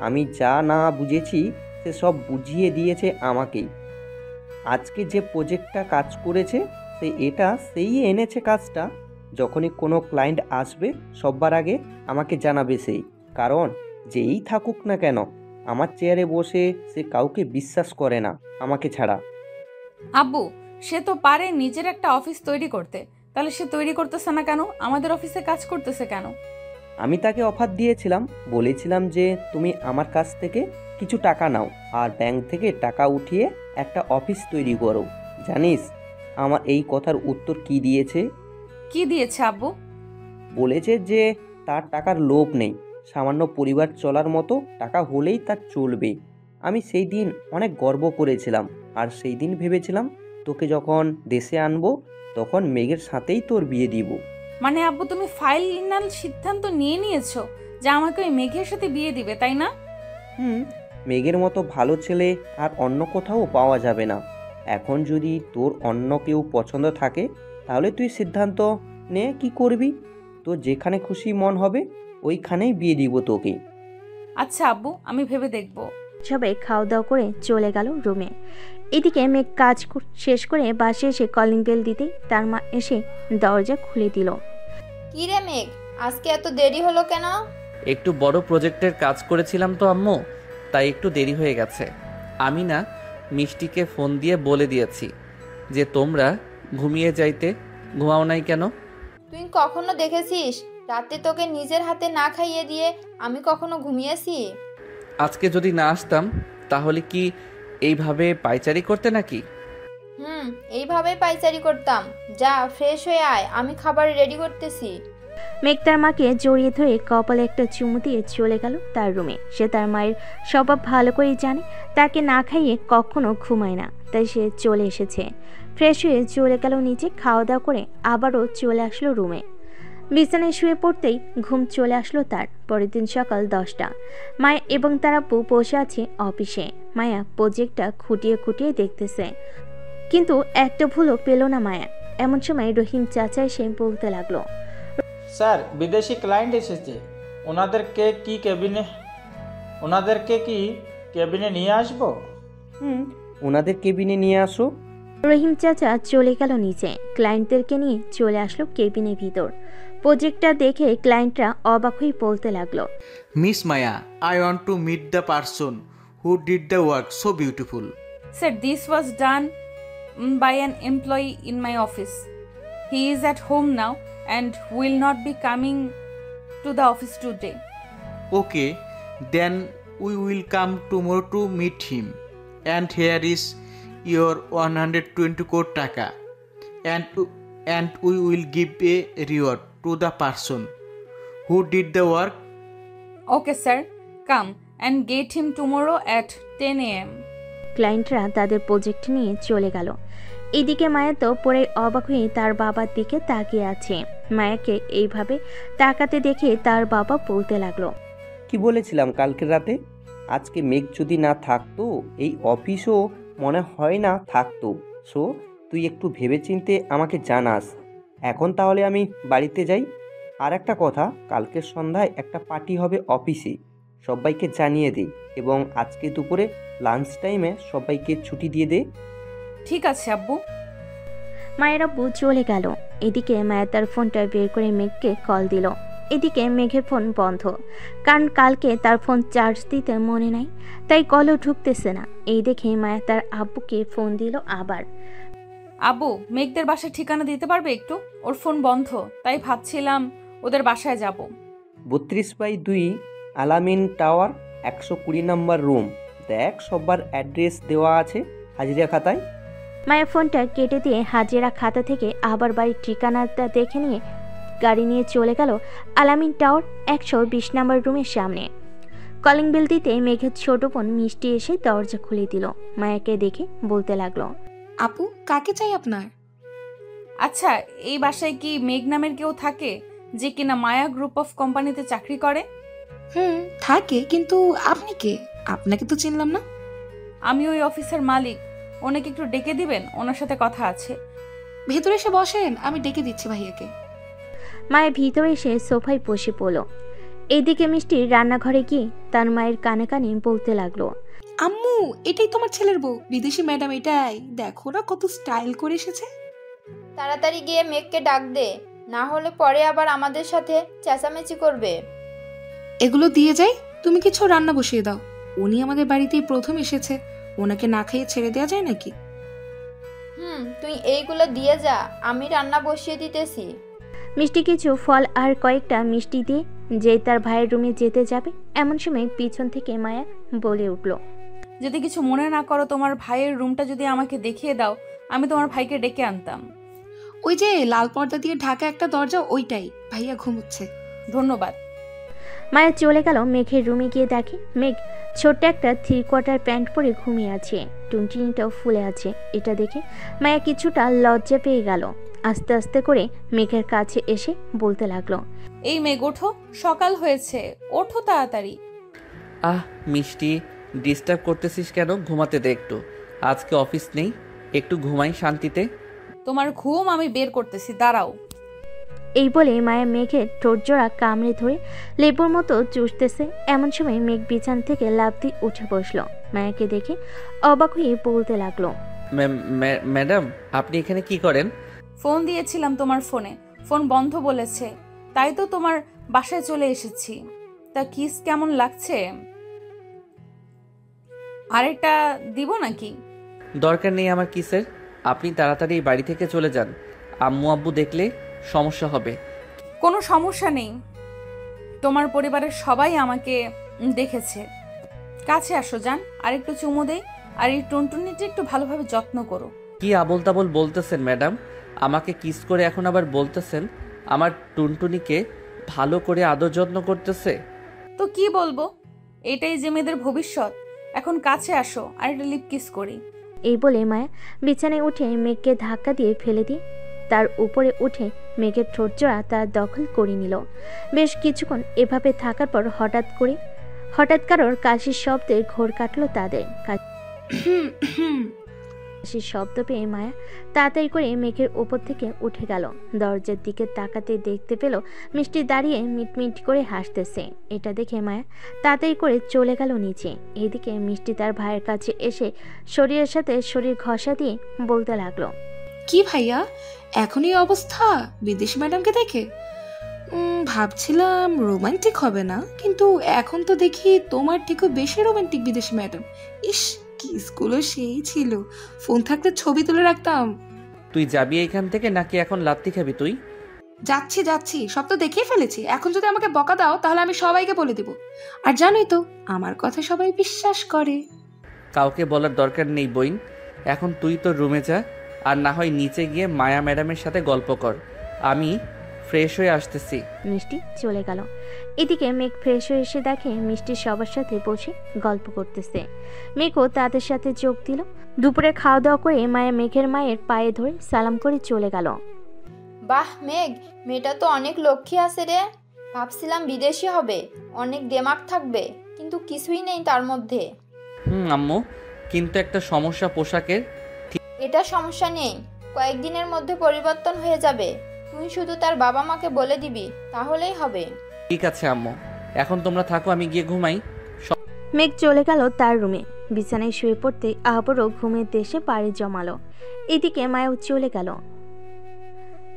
আমি যা না বুঝেছি সে সব বুঝিয়ে দিয়েছে আমাকেই। আজকে যে প্রজেক্টটা কাজ করেছে সেই এনেছে কাজটা। যখনই কোনো ক্লায়েন্ট আসবে সবার আগে আমাকে জানাবে সেই, কারণ যেই থাকুক না কেন আমার চেয়ারে বসে সে কাউকে বিশ্বাস করে না আমাকে ছাড়া। আব্বু, সে তো পারে নিজের একটা অফিস তৈরি করতে, তাহলে সে তৈরি করতেছে না কেন? আমাদের অফিসে কাজ করতেছে কেন? আমি তাকে অফার দিয়েছিলাম, বলেছিলাম যে তুমি আমার কাছ থেকে কিছু টাকা নাও আর ব্যাংক থেকে টাকা উঠিয়ে একটা অফিস তৈরি করো। জানিস আমার এই কথার উত্তর কি দিয়েছে? কি দিয়েছে আব্বু? বলেছে যে তার টাকার লোভ নেই, সামান্য পরিবার চলার মতো টাকা হলেই তার চলবে। আমি সেই দিন অনেক গর্ব করেছিলাম, আর সেই দিন ভেবেছিলাম তোকে যখন দেশে আনবো তখন মেঘের সাথেই তোর বিয়ে দিব। মানে আব্বু, তুমি ফাইনাল সিদ্ধান্ত নিয়ে নিয়েছো যে আমাকে ওই মেঘের সাথে বিয়ে দিবে, তাই না? মেঘের মতো ভালো ছেলে আর অন্য কোথাও পাওয়া যাবে না। এখন যদি তোর অন্য কেউ পছন্দ থাকে তাহলে তুই সিদ্ধান্ত নে কি করবি। তোর যেখানে খুশি মন হবে ওইখানেই বিয়ে দিব তোকে। আচ্ছা আব্বু, আমি ভেবে দেখব। সবাই খাওয়া দাওয়া করে চলে গেল রুমে। এদিকে মেঘ কাজ শেষ করে বাসে এসে কলিং বেল দিতেই তার মা এসে দরজা খুলে দিল। কি রে মেঘ, আজকে এত দেরি হলো কেন? একটু বড় প্রজেক্টের কাজ করেছিলাম তো আম্মু, তাই একটু দেরি হয়ে গেছে। আমি না মিষ্টিকে ফোন দিয়ে বলে দিয়েছি যে তোমরা ঘুমিয়ে যাইতে, ঘুমাও নাই কেন? তুই কখনো দেখেছিস রাতে তোকে নিজের হাতে না খাইয়ে দিয়ে আমি কখনো ঘুমিয়েছি? আজকে যদি না আসতাম তাহলে কি এইভাবে পায়চারি করতে নাকি? এইভাবেই পায়চারি করতাম। যা ফ্রেশ হয়ে আয়, আমি খাবার রেডি করতেছি। মেঘ তার মাকে জড়িয়ে ধরে কপালে একটা চুমু দিয়ে চলে গেল তার রুমে। সে তার মায়ের স্বভাব ভালো করেই জানে, তাকে না খাইয়ে কখনো ঘুমায় না, তাই সে চলে এসেছে। ফ্রেশ হয়ে চলে গেল নিচে, খাওয়া দাওয়া করে আবারও চলে আসলো রুমে। বিছানায় শুয়ে পড়তেই ঘুম চলে আসলো তার। পরের দিন সকাল 10টা। মায়া এবং তার আব্বু বসে আছে অফিসে। মায়া প্রজেক্টটা খুঁটিয়ে খুঁটিয়ে দেখতেছে, কিন্তু একটা ভুলও পেল না মায়া। এমন সময় রহিম চাচা এসে বলতে লাগলো, স্যার বিদেশি ক্লায়েন্ট এসেছে, ওনাদেরকে কি কেবিনে নিয়ে আসবো? ওনাদের কেবিনে নিয়ে আসো। রহিম চাচা চলে গেল নিচে, ক্লায়েন্টদেরকে নিয়ে চলে আসলো কেবিনের ভিতর। প্রজেক্টটা দেখে ক্লায়েন্টরা অবাক হয়ে বলতে লাগলো, miss Maya, I want to meet the person who did the work so beautiful. Sir, this was done by an employee in my office. He is at home now and will not be coming to the office today. Okay, then we will come tomorrow to meet him. And here is your 120 crore taka. And we will give a reward to the person who did the work? Okay sir, come and get him tomorrow at 10 AM। ক্লায়েন্টরা তাদের project নিয়ে চলে গেল। এদিকে মায়া তো পুরো অবাক হয়ে তার বাবার দিকে তাকিয়ে আছে। মায়াকে এইভাবে তাকাতে দেখে তার বাবা বলতে লাগলো, কি বলেছিলাম কালকে রাতে? আজকে মেঘ যদি না থাকতো এই অফিসও মনে হয় না থাকতো। সো তুই একটু ভেবেচিন্তে আমাকে জানাস। এখন তাহলে আমি বাড়িতে যাই। আর একটা কথা, কালকের সন্ধ্যায় একটা পার্টি হবে অফিসে, সবাইকে জানিয়ে দে এবং আজকে দুপুরে লাঞ্চ টাইমে সবাইকে ছুটি দিয়ে দে। ঠিক আছে আব্বু। মায়ের আব্বু চলে গেল। এদিকে মায়া তার ফোনটা বের করে মেঘকে কল দিল। এদিকে মেঘের ফোন বন্ধ, কারণ কালকে তার ফোন চার্জ দিতে মনে নাই, তাই কলও ঢুকতেছে না। এই দেখে মায়া তার আব্বুকে ফোন দিল আবার। আব্বু, মেঘদের বাসার ঠিকানা দিতে পারবে একটু? ওর ফোন বন্ধ, তাই ভাবছিলাম ওদের বাসায় যাব। 32/2 আলামিন টাওয়ার, 120 নম্বর রুম। দেখ সবার অ্যাড্রেস দেওয়া আছে হাজিরা খাতায়। মায়া ফোনটা কেটে দিয়ে হাজিরা খাতা থেকে আবার বাড়ির ঠিকানাটা দেখে নিয়ে গাড়ি নিয়ে চলে গেল আলামিন টাওয়ার 120 নম্বর রুমের সামনে। কলিং বেল দিতে মেঘের ছোট বোন মিষ্টি এসে দরজা খুলে দিল। মায়াকে দেখে বলতে লাগলো, আপু, কাকে চাই আপনার? আচ্ছা, এই বাসায় কি মেঘ নামের কেউ থাকে যে কিনা মায়া গ্রুপ অফ কোম্পানিতে চাকরি করে? থাকে, কিন্তু আপনি কে? আপনাকে তো চিনলাম না। আমি ওই অফিসের মালিক। ওনাকে একটু ডেকে দিবেন, ওনার সাথে কথা আছে। ভেতরে এসে বসেন, আমি ডেকে দিচ্ছি ভাইয়াকে। মায়া ভিতরে এসে সোফায় বসে পড়ল। এদিকে মিষ্টি রান্নাঘরে গিয়ে তার মায়ের কানে কানে বলতে লাগলো, আম্মু, এটাই তোমার ছেলের বউ, বিদেশি ম্যাডাম। এটাই দেখো না কত স্টাইল করে এসেছে। তাড়াতাড়ি গিয়ে মেঘকে ডাক দে, না হলে পরে আবার আমাদের সাথে চেঁচামেচি করবে। এগুলো দিয়ে যাই, তুমি কিছু রান্না বসিয়ে দাও। উনি আমাদের বাড়িতেই প্রথম এসেছে, ওনাকে না খেয়ে ছেড়ে দেওয়া যায় নাকি? তুই এইগুলো দিয়ে যা, আমি রান্না বসিয়ে দিতেছি। মিষ্টি কিছু ফল আর কয়েকটা মিষ্টি দিয়ে যে তার ভাইয়ের রুমে যেতে যাবে, এমন সময় পিছন থেকে মায়া বলে উঠল, যদি কিছু মনে না করো, তোমার ভাইয়ের রুমটা যদি আমাকে দেখিয়ে দাও, আমি তোমার ভাইকে ডেকে আনতাম। ওই যে লাল পর্দা দিয়ে ঢাকা একটা দরজা, ওইটাই। ভাইয়া ঘুমোচ্ছে। ধন্যবাদ। মায়া চলে গেল মেঘের রুমে গিয়ে দেখে মেঘ ছোট্ট একটা 3/4 প্যান্ট পরে ঘুমিয়ে আছে, টুনটুনিটাও ফুলে আছে। এটা দেখে মায়া কিছুটা লজ্জা পেয়ে গেল। আস্তে আস্তে করে মেঘের কাছে এসে বলতে লাগলো, এই মেঘ ওঠো, সকাল হয়েছে, ওঠো তাড়াতাড়ি। মিষ্টি, ডিস্টার্ব করতেছিস কেন? ঘুমাতে দে একটু, আজকে অফিস নেই, একটু ঘুমাই শান্তিতে। তোমার ঘুম আমি বের করতেছি, দাঁড়াও। এই বলে মায়া মেঘের ঠোঁটজোড়া কামড়ে ধরে লেবুর মতো চুষতেছে। এমন সময় মেঘ বিছানা থেকে লাফ দিয়ে উঠে বসলো। মায়াকে দেখে অবাক হয়ে বলতে লাগলো, ম্যাডাম, আপনি এখানে কি করেন? ফোন দিয়েছিলাম তোমার ফোনে, ফোন বন্ধ বলেছে, তাই তো তোমার বাসায় চলে এসেছি। তা কিস কেমন লাগছে? আরেকটা দিব নাকি? দরকার নেই আমার কিসের, আপনি তাড়াতাড়ি বাড়ি থেকে চলে যান, আম্মু আব্বু দেখলে সমস্যা হবে। কোনো সমস্যা নেই, তোমার পরিবারের সবাই আমাকে দেখেছে। কাছে আসো, যান, আরেকটু চুমু দেই, আর এই টুনটুনিটা একটু ভালোভাবে যত্ন করো। কি আবোল তাবোল বলতেছেন ম্যাডাম? আমাকে কিস করে এখন আবার বলতেছেন আমার টুনটুনিকে ভালো করে আদর যত্ন করতেছে? তো কি বলবো, এটাই যে মেয়েদের ভবিষ্যৎ। এখন কাছে আসো, আর একটা লিপ কিস করি। এই বলে মায়া বিছানায় উঠে মেঘকে ধাক্কা দিয়ে ফেলে দিয়ে তার উপরে উঠে মেঘের ঠোঁটজোড়া তার দখল করে নিল। বেশ কিছুক্ষণ এভাবে থাকার পর হঠাৎ কারোর কাশির শব্দে ঘোর কাটলো তাদের। কাশির শব্দ পেয়ে মায়া তাড়াতাড়ি করে মেঘের উপর থেকে উঠে গেল। দরজার দিকে তাকাতে দেখতে পেল মিষ্টি দাঁড়িয়ে মিটমিট করে হাসতেছে। এটা দেখে মায়া তাড়াতাড়ি করে চলে গেল নিচে। এদিকে মিষ্টি তার ভাইয়ের কাছে এসে শরীরের সাথে শরীর ঘষা দিয়ে বলতে লাগলো, কি ভাইয়া, এখনই অবস্থা বিদেশি ম্যাডামকে দেখে? ভাবছিলাম রোমান্টিক হবে না, কিন্তু এখন তো দেখি তোমার থেকেও বেশি রোমান্টিক বিদেশি ম্যাডাম। ইস, কিসগুলো সেই ছিল, ফোন থাকলে ছবি তুলে রাখতাম। তুই যাবি এখান থেকে নাকি এখন লাত্তি খাবি তুই? যাচ্ছি, সব তো দেখেই ফেলেছি। এখন যদি আমাকে বকা দাও তাহলে আমি সবাইকে বলে দেব। আর জানোই তো আমার কথা সবাই বিশ্বাস করে। কাউকে বলার দরকার নেই বইন, এখন তুই তো রুমে যা, আর না হয় নিচে গিয়ে মায়া ম্যাডামের সাথে গল্প কর। আমি ফ্রেশ হয়ে আসতেছি। মিষ্টি চলে গেল। এদিকে মেঘ ফ্রেশ হয়ে এসে দেখে মিষ্টি সবার সাথে বসে গল্প করতেছে। মেঘও তাদের সাথে যোগ দিল। দুপুরে খাওয়া দাওয়া করে মায়া মেঘের মায়ের পায়ে ধরে সালাম করে চলে গেল। বাহ মেঘ, মেয়েটা তো অনেক লক্ষ্মী আছে রে। ভাবছিলাম বিদেশি হবে, অনেক দেমাগ থাকবে, কিন্তু কিছুই নেই তার মধ্যে। আম্মু, কিন্তু একটা সমস্যা পোশাকের। এটা সমস্যা নেই, কয়েকদিনের মধ্যে পরিবর্তন হয়ে যাবে। তুই শুধু তার বাবা মাকে বলে দিবি, তাহলেই হবে। ঠিক আছে আম্মু, এখন তোমরা থাকো, আমি গিয়ে ঘুমাই। মেঘ চলে গেল তার রুমে। বিছানায় শুয়ে পড়তে আবারও ঘুমের দেশে পাড়ি জমালো। এদিকে মায়াও চলে গেল।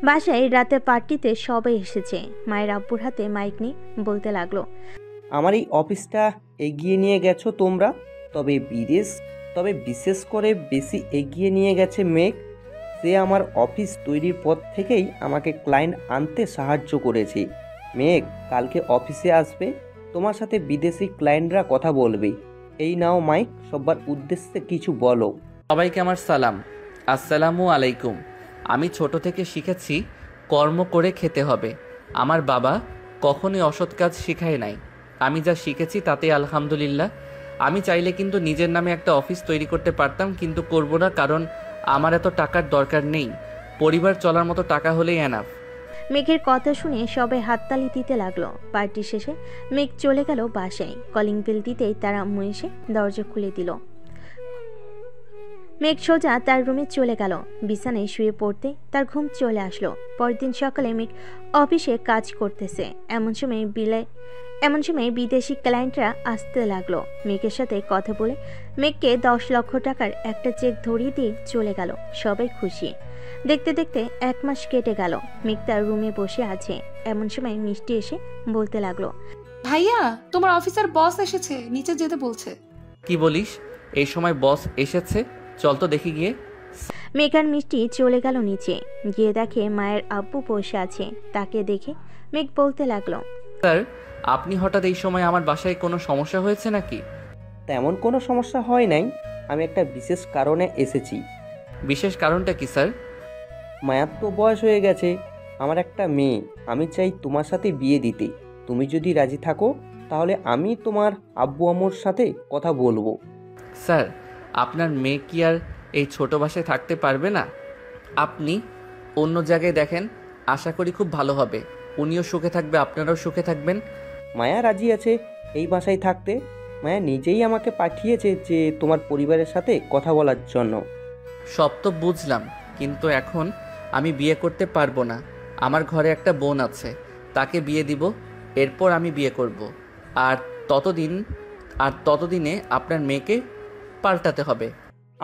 বাসায় রাতে পার্টিতে সবাই এসেছে। মায়ের আব্বুর হাতে মাইক নিয়ে বলতে লাগলো, আমার এই অফিসটা এগিয়ে নিয়ে গেছো তোমরা, তবে বিশেষ করে বেশি এগিয়ে নিয়ে গেছে মেঘ। সে আমার অফিস তৈরির পর থেকেই আমাকে ক্লায়েন্ট আনতে সাহায্য করেছে। মেঘ কালকে অফিসে আসবে, তোমার সাথে বিদেশি ক্লায়েন্টরা কথা বলবে। এই নাও মাইক, সবার উদ্দেশ্যে কিছু বলো। সবাইকে আমার সালাম, আসসালামু আলাইকুম। আমি ছোট থেকে শিখেছি কর্ম করে খেতে হবে। আমার বাবা কখনোই অসৎ কাজ শিখায় নাই। আমি যা শিখেছি তাতে আলহামদুলিল্লাহ। আমি চাইলে কিন্তু নিজের নামে একটা অফিস তৈরি করতে পারতাম, কিন্তু করব না, কারণ আমার এত টাকার দরকার নেই। পরিবার চলার মতো টাকা হলেই এনাফ। মেঘের কথা শুনে সবাই হাততালি দিতে লাগলো। পার্টি শেষে মেঘ চলে গেল বাসায়। কলিং বেল দিতেই তার আম্মু এসে দরজা খুলে দিল। মেঘ সোজা তার রুমে চলে গেল। বিছানায় শুয়ে পড়তে তার ঘুম চলে আসলো। পরদিন সকালে মেঘ অফিসে কাজ করতেছে। এমন সময় বিদেশি ক্লায়েন্টরা আসতে লাগলো। মেঘের সাথে কথা বলে মেঘকে 10 লক্ষ টাকার একটা চেক ধরিয়ে দিয়ে চলে গেল। সবাই খুশি। দেখতে দেখতে 1 মাস কেটে গেল। মেঘ তার রুমে বসে আছে। এমন সময় মিষ্টি এসে বলতে লাগলো, ভাইয়া, তোমার অফিসার বস এসেছে, নিচে যেতে বলছে। কি বলিস? এই সময় বস এসেছে? চল তো দেখি গিয়ে। মেঘ আর মিষ্টি চলে গেল নিচে। গিয়ে দেখে মায়ের আব্বু বসে আছে। তাকে দেখে মেঘ বলতে লাগলো, স্যার, আপনি হঠাৎ এই সময় আমার বাসায় কোনো সমস্যা হয়েছে নাকি? তেমন কোনো সমস্যা হয় নাই, আমি একটা বিশেষ কারণে এসেছি। বিশেষ কারণটা কি স্যার? মায়ার তো বয়স হয়ে গেছে, আমার একটা মেয়ে, আমি চাই তোমার সাথে বিয়ে দিতে। তুমি যদি রাজি থাকো তাহলে আমি তোমার আব্বু আম্মুর সাথে কথা বলবো। স্যার, আপনার মেয়ে কি আর এই ছোট বাসায় থাকতে পারবে না? আপনি অন্য জায়গায় দেখেন, আশা করি খুব ভালো হবে। উনিও সুখে থাকবে, আপনারাও সুখে থাকবেন। মায়া রাজি আছে এই বাসায় থাকতে। মায়া নিজেই আমাকে পাঠিয়েছে যে তোমার পরিবারের সাথে কথা বলার জন্য। সব তো বুঝলাম, কিন্তু এখন আমি বিয়ে করতে পারবো না। আমার ঘরে একটা বোন আছে, তাকে বিয়ে দিব, এরপর আমি বিয়ে করব। আর ততদিনে আপনার মেয়েকে পাল্টাতে হবে।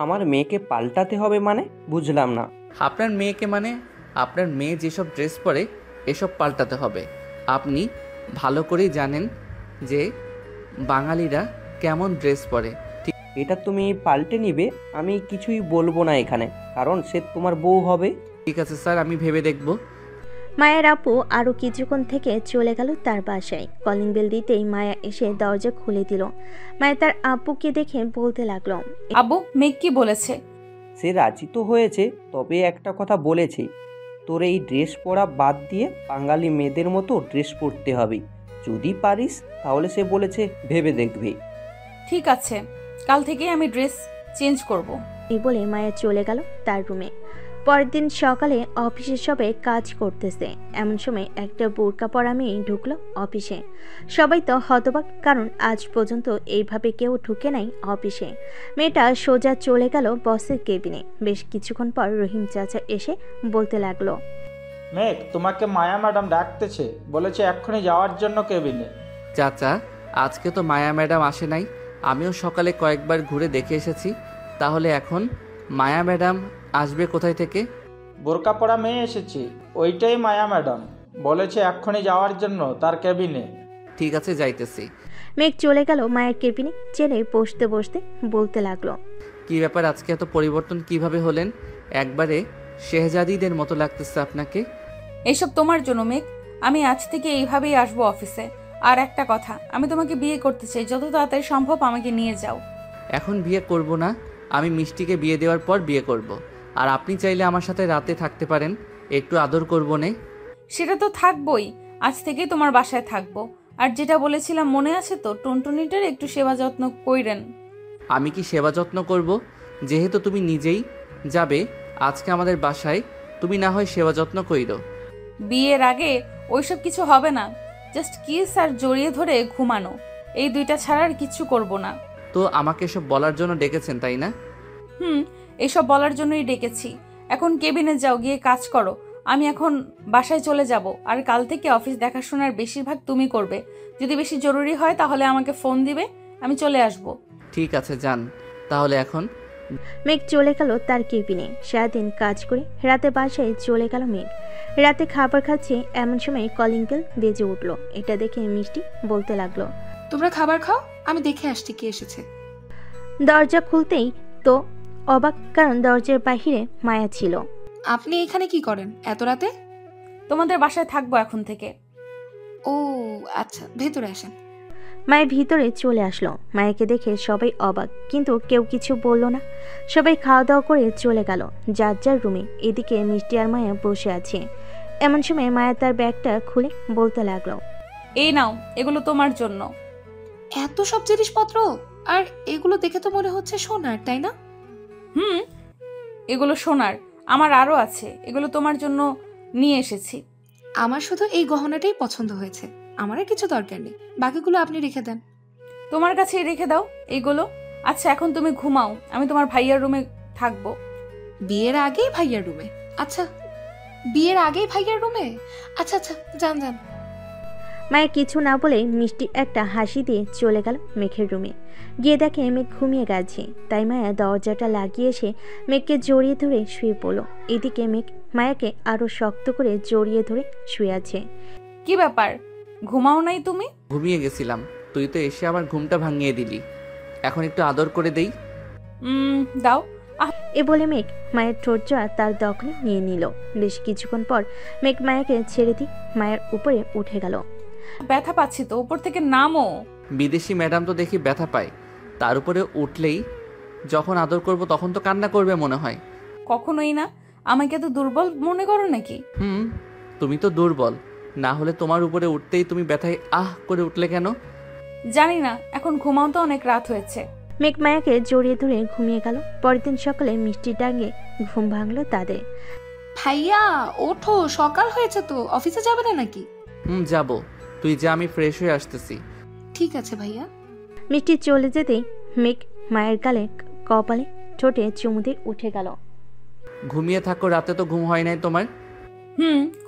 আমার মেয়েকে পাল্টাতে হবে মানে? বুঝলাম না। আপনার মেয়েকে মানে আপনার মেয়ে যেসব ড্রেস পরে এসব পাল্টাতে হবে। আপনি ভালো করেই জানেন যে বাঙালিরা কেমন ড্রেস পরে। এটা তুমি পাল্টে নিবে, আমি কিছুই বলবো না এখানে, কারণ সে তোমার বউ হবে। ঠিক আছে স্যার, আমি ভেবে দেখব। মায়ের আপু আরো কিছুক্ষণ থেকে চলে গেল তার বাসায়। কলিং বেল দিতেই মায়া এসে দরজা খুলে দিল। মায়া তার আব্বুকে দেখে বলতে লাগলো, আব্বু, মেঘ কি বলেছে? সে রাজি তো হয়েছে, তবে একটা কথা বলেছে, তোর এই ড্রেস পরা বাদ দিয়ে বাঙালি মেয়েদের মতো ড্রেস পরতে হবে। যদি পারিস তাহলে সে বলেছে ভেবে দেখবে। ঠিক আছে, কাল থেকেই আমি ড্রেস চেঞ্জ করব। এই বলে মায়া চলে গেল তার রুমে। পরের দিন সকালে অফিসে সবাই কাজ করতেছে। এমন সময় একটা বোরকা পরা মেয়ে ঢুকলো অফিসে। সবাই তো হতবাক, কারণ আজ পর্যন্ত এইভাবে কেউ ঢুকে নাই অফিসে। মেয়েটা সোজা চলে গেল বসের কেবিনে। বেশ কিছুক্ষণ পর রহিম চাচা এসে বলতে লাগলো, মেঘ, তোমাকে মায়া ম্যাডাম ডাকতেছে, বলেছে এক্ষুনি যাওয়ার জন্য কেবিনে। চাচা, আজকে তো মায়া ম্যাডাম আসে নাই। আমিও সকালে কয়েকবার ঘুরে দেখে এসেছি। তাহলে এখন মায়া ম্যাডাম আসবে কোথায় থেকে? বোরকা পরা মেয়ে এসেছে, ওইটাই মায়া ম্যাডাম। বলেছে এক্ষুনি যাওয়ার জন্য তার কেবিনে। ঠিক আছে, যাইতেছি। মেঘ চলে গেল মায়ের কেবিনে। চেনে বসতে বসতে বলতে লাগলো, কি ব্যাপার, আজকে এত পরিবর্তন কিভাবে হলেন? একবারে শেহজাদিদের মতো লাগতেছে আপনাকে। এইসব তোমার জন্য মেঘ, আমি আজ থেকে এইভাবেই আসবো অফিসে। আর একটা কথা, আমি তোমাকে বিয়ে করতে চাই, যত তাড়াতাড়ি সম্ভব আমাকে নিয়ে যাও। এখন বিয়ে করব না, আমি মিষ্টিকে বিয়ে দেওয়ার পর বিয়ে করব। আর আপনি চাইলে আমার সাথে রাতে থাকতে পারেন, একটু আদর করব নে। সেটা তো থাকবই, আজ থেকেই তোমার বাসায় থাকবো। আর যেটা বলেছিলাম মনে আছে তো, টুনটুনিটার একটু সেবা যত্ন কইরেন। আমি কি সেবা যত্ন করব? যেহেতু তুমি নিজেই যাবে আজকে আমাদের বাসায়, তুমি না হয় সেবা যত্ন কইরো। বিয়ের আগে ওইসব কিছু হবে না, জাস্ট কিস আর জড়িয়ে ধরে ঘুমানো, এই দুইটা ছাড়া আর কিচ্ছু করব না। তো আমাকে সব বলার জন্য ডেকেছেন তাই না? এসব বলার জন্যই ডেকেছি। এখন কেবিনে যাও, গিয়ে কাজ করো। আমি এখন বাসায় চলে যাব, আর কাল থেকে অফিস দেখাশোনার বেশিরভাগ তুমি করবে। যদি বেশি জরুরি হয় তাহলে আমাকে ফোন দিবে, আমি চলে আসব। ঠিক আছে, যান তাহলে এখন। মেঘ চলে গেল তার কেবিনে। সারাদিন কাজ করে রাতে বাসায় চলে গেল মেঘ। রাতে খাবার খাচ্ছে এমন সময় কলিং বেল বেজে উঠল। এটা দেখে মিষ্টি বলতে লাগলো, তোমরা খাবার খাও, আমি দেখে আসছি কে এসেছে। দরজা খুলতেই তো অবাক, কারণ দরজার বাহিরে মায়া ছিল। আপনি এখানে কি করেন এত রাতে? তোমাদের বাসায় থাকবো এখন থেকে। ও আচ্ছা, ভেতরে আসেন। মায়ের ভিতরে চলে আসলো। মায়াকে দেখে সবাই অবাক, কিন্তু কেউ কিছু বলল না। সবাই খাওয়া দাওয়া করে চলে গেল যার যার রুমে। এদিকে মিষ্টি আর মায়া বসে আছে। এমন সময় মায়া তার ব্যাগটা খুলে বলতে লাগলো, এই নাও, এগুলো তোমার জন্য। এত সব জিনিসপত্র, আর এগুলো দেখে তো মনে হচ্ছে সোনার, তাই না? এগুলো সোনার, আমার আরো আছে, এগুলো তোমার জন্য নিয়ে এসেছি। আমার শুধু এই গহনাটাই পছন্দ হয়েছে, আমার আর কিছু দরকার নেই, বাকিগুলো আপনি রেখে দেন। তোমার কাছেই রেখে দাও এইগুলো। আচ্ছা এখন তুমি ঘুমাও, আমি তোমার ভাইয়ার রুমে থাকবো। বিয়ের আগেই ভাইয়ার রুমে? আচ্ছা, বিয়ের আগেই ভাইয়ার রুমে? আচ্ছা আচ্ছা, যান যান। মায়ের কিছু না বলে মিষ্টি একটা হাসি দিয়ে চলে গেল মেঘের রুমে। গিয়ে দেখে মেঘ ঘুমিয়ে গেছে। তাই মায়া দরজাটা লাগিয়ে এসে মেঘকে জড়িয়ে ধরে শুয়ে পড়ল। এদিকে মেঘ মায়াকে আরো শক্ত করে জড়িয়ে ধরে শুয়ে আছে। কি ব্যাপার, ঘুমাও নাই তুমি? ঘুমিয়ে গেছিলাম, তুই তো এসে আমার ঘুমটা ভাঙিয়ে দিলি। এখন একটু আদর করে দেই। দাও। এ বলে মেঘ মায়ের ঠোঁটজোড়া তার দখলে নিয়ে নিল। বেশ কিছুক্ষণ পর মেঘ মায়াকে ছেড়ে দিয়ে মায়ের উপরে উঠে গেল। ব্যথা পাচ্ছি তো, উপর থেকে নামো। বিদেশি ম্যাডাম তো দেখি ব্যথা পায়, তার উপরে উঠলেই যখন আদর করব তখন তো কান্না করবে মনে হয়। কখনোই না, আমাকে তো দুর্বল মনে করো নাকি? তুমি তো দুর্বল, না হলে তোমার উপরে উঠতেই তুমি ব্যথায় আহ করে উঠলে কেন? জানি না, এখন ঘুমাও তো, অনেক রাত হয়েছে। মেঘ মায়াকে জড়িয়ে ধরে ঘুমিয়ে গেল। পরের দিন সকালে মিষ্টির ডাকে ঘুম ভাঙলো তাদের। ভাইয়া ওঠো, সকাল হয়েছে তো, অফিসে যাবে না নাকি? যাব, তুই যা, আমি ফ্রেশ হয়ে আসতেছি। ঠিক আছে ভাইয়া। মিষ্টি চলে যেতেই মেঘ মায়ের গালে কপালে ঠোঁটে চুমু দিয়ে উঠে গেল। ঘুমিয়ে থাকো, রাতে তো ঘুম হয় নাই তোমার?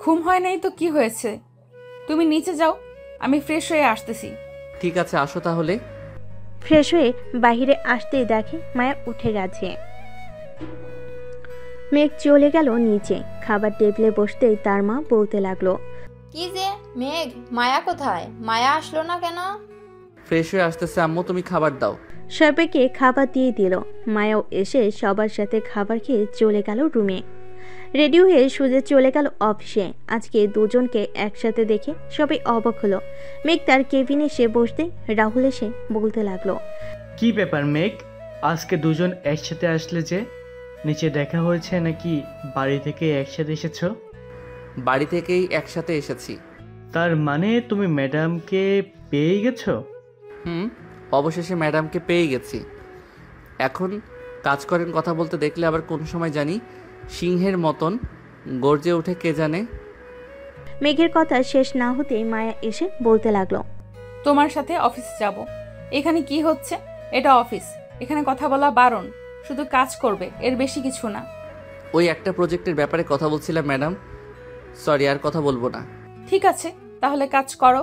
ঘুম হয় নাই তো কি হয়েছে, তুমি নিচে যাও, আমি ফ্রেশ হয়ে আসতেছি। ঠিক আছে, আসো তাহলে। ফ্রেশ হয়ে বাহিরে আসতেই দেখে মায়া উঠে গেছে। মেঘ চলে গেল নিচে। খাবার টেবিলে বসতেই তার মা বলতে লাগলো, কি যে মেঘ, মায়া কোথায়? মায়া আসলো না কেন? ফ্রেশ হয়ে আসতেছে আম্মু, তুমি খাবার দাও। সবাইকে খাবার দিয়ে দিল। মায়াও এসে সবার সাথে খাবার খেয়ে চলে গেল রুমে। রেডি হয়ে সোজা চলে গেল অফিসে। আজকে দুজনকে একসাথে দেখে সবাই অবাক হলো। মেঘ তার কেবিনে এসে বসতে রাহুল এসে বলতে লাগলো, কি ব্যাপার মেঘ, আজকে দুজন একসাথে আসলে যে? নিচে দেখা হয়েছে নাকি বাড়ি থেকে একসাথে এসেছো? বাড়ি থেকেই একসাথে এসেছি। তার মানে তুমি ম্যাডামকে পেয়ে গেছো? অবশেষে ম্যাডামকে পেয়ে গেছি। এখন কাজ করেন, কথা বলতে দেখলে আবার কোন সময় জানি সিংহের মতন গর্জে ওঠে কে জানে। মেঘের কথা শেষ না হতেই মায়া এসে বলতে লাগলো, তোমার সাথে অফিসে যাব। এখানে কি হচ্ছে? এটা অফিস, এখানে কথা বলা বারণ, শুধু কাজ করবে, এর বেশি কিছু না। ওই একটা প্রজেক্টের ব্যাপারে কথা বলছিলাম ম্যাডাম, সরি আর কথা বলবো না। ঠিক আছে, তাহলে কাজ করো,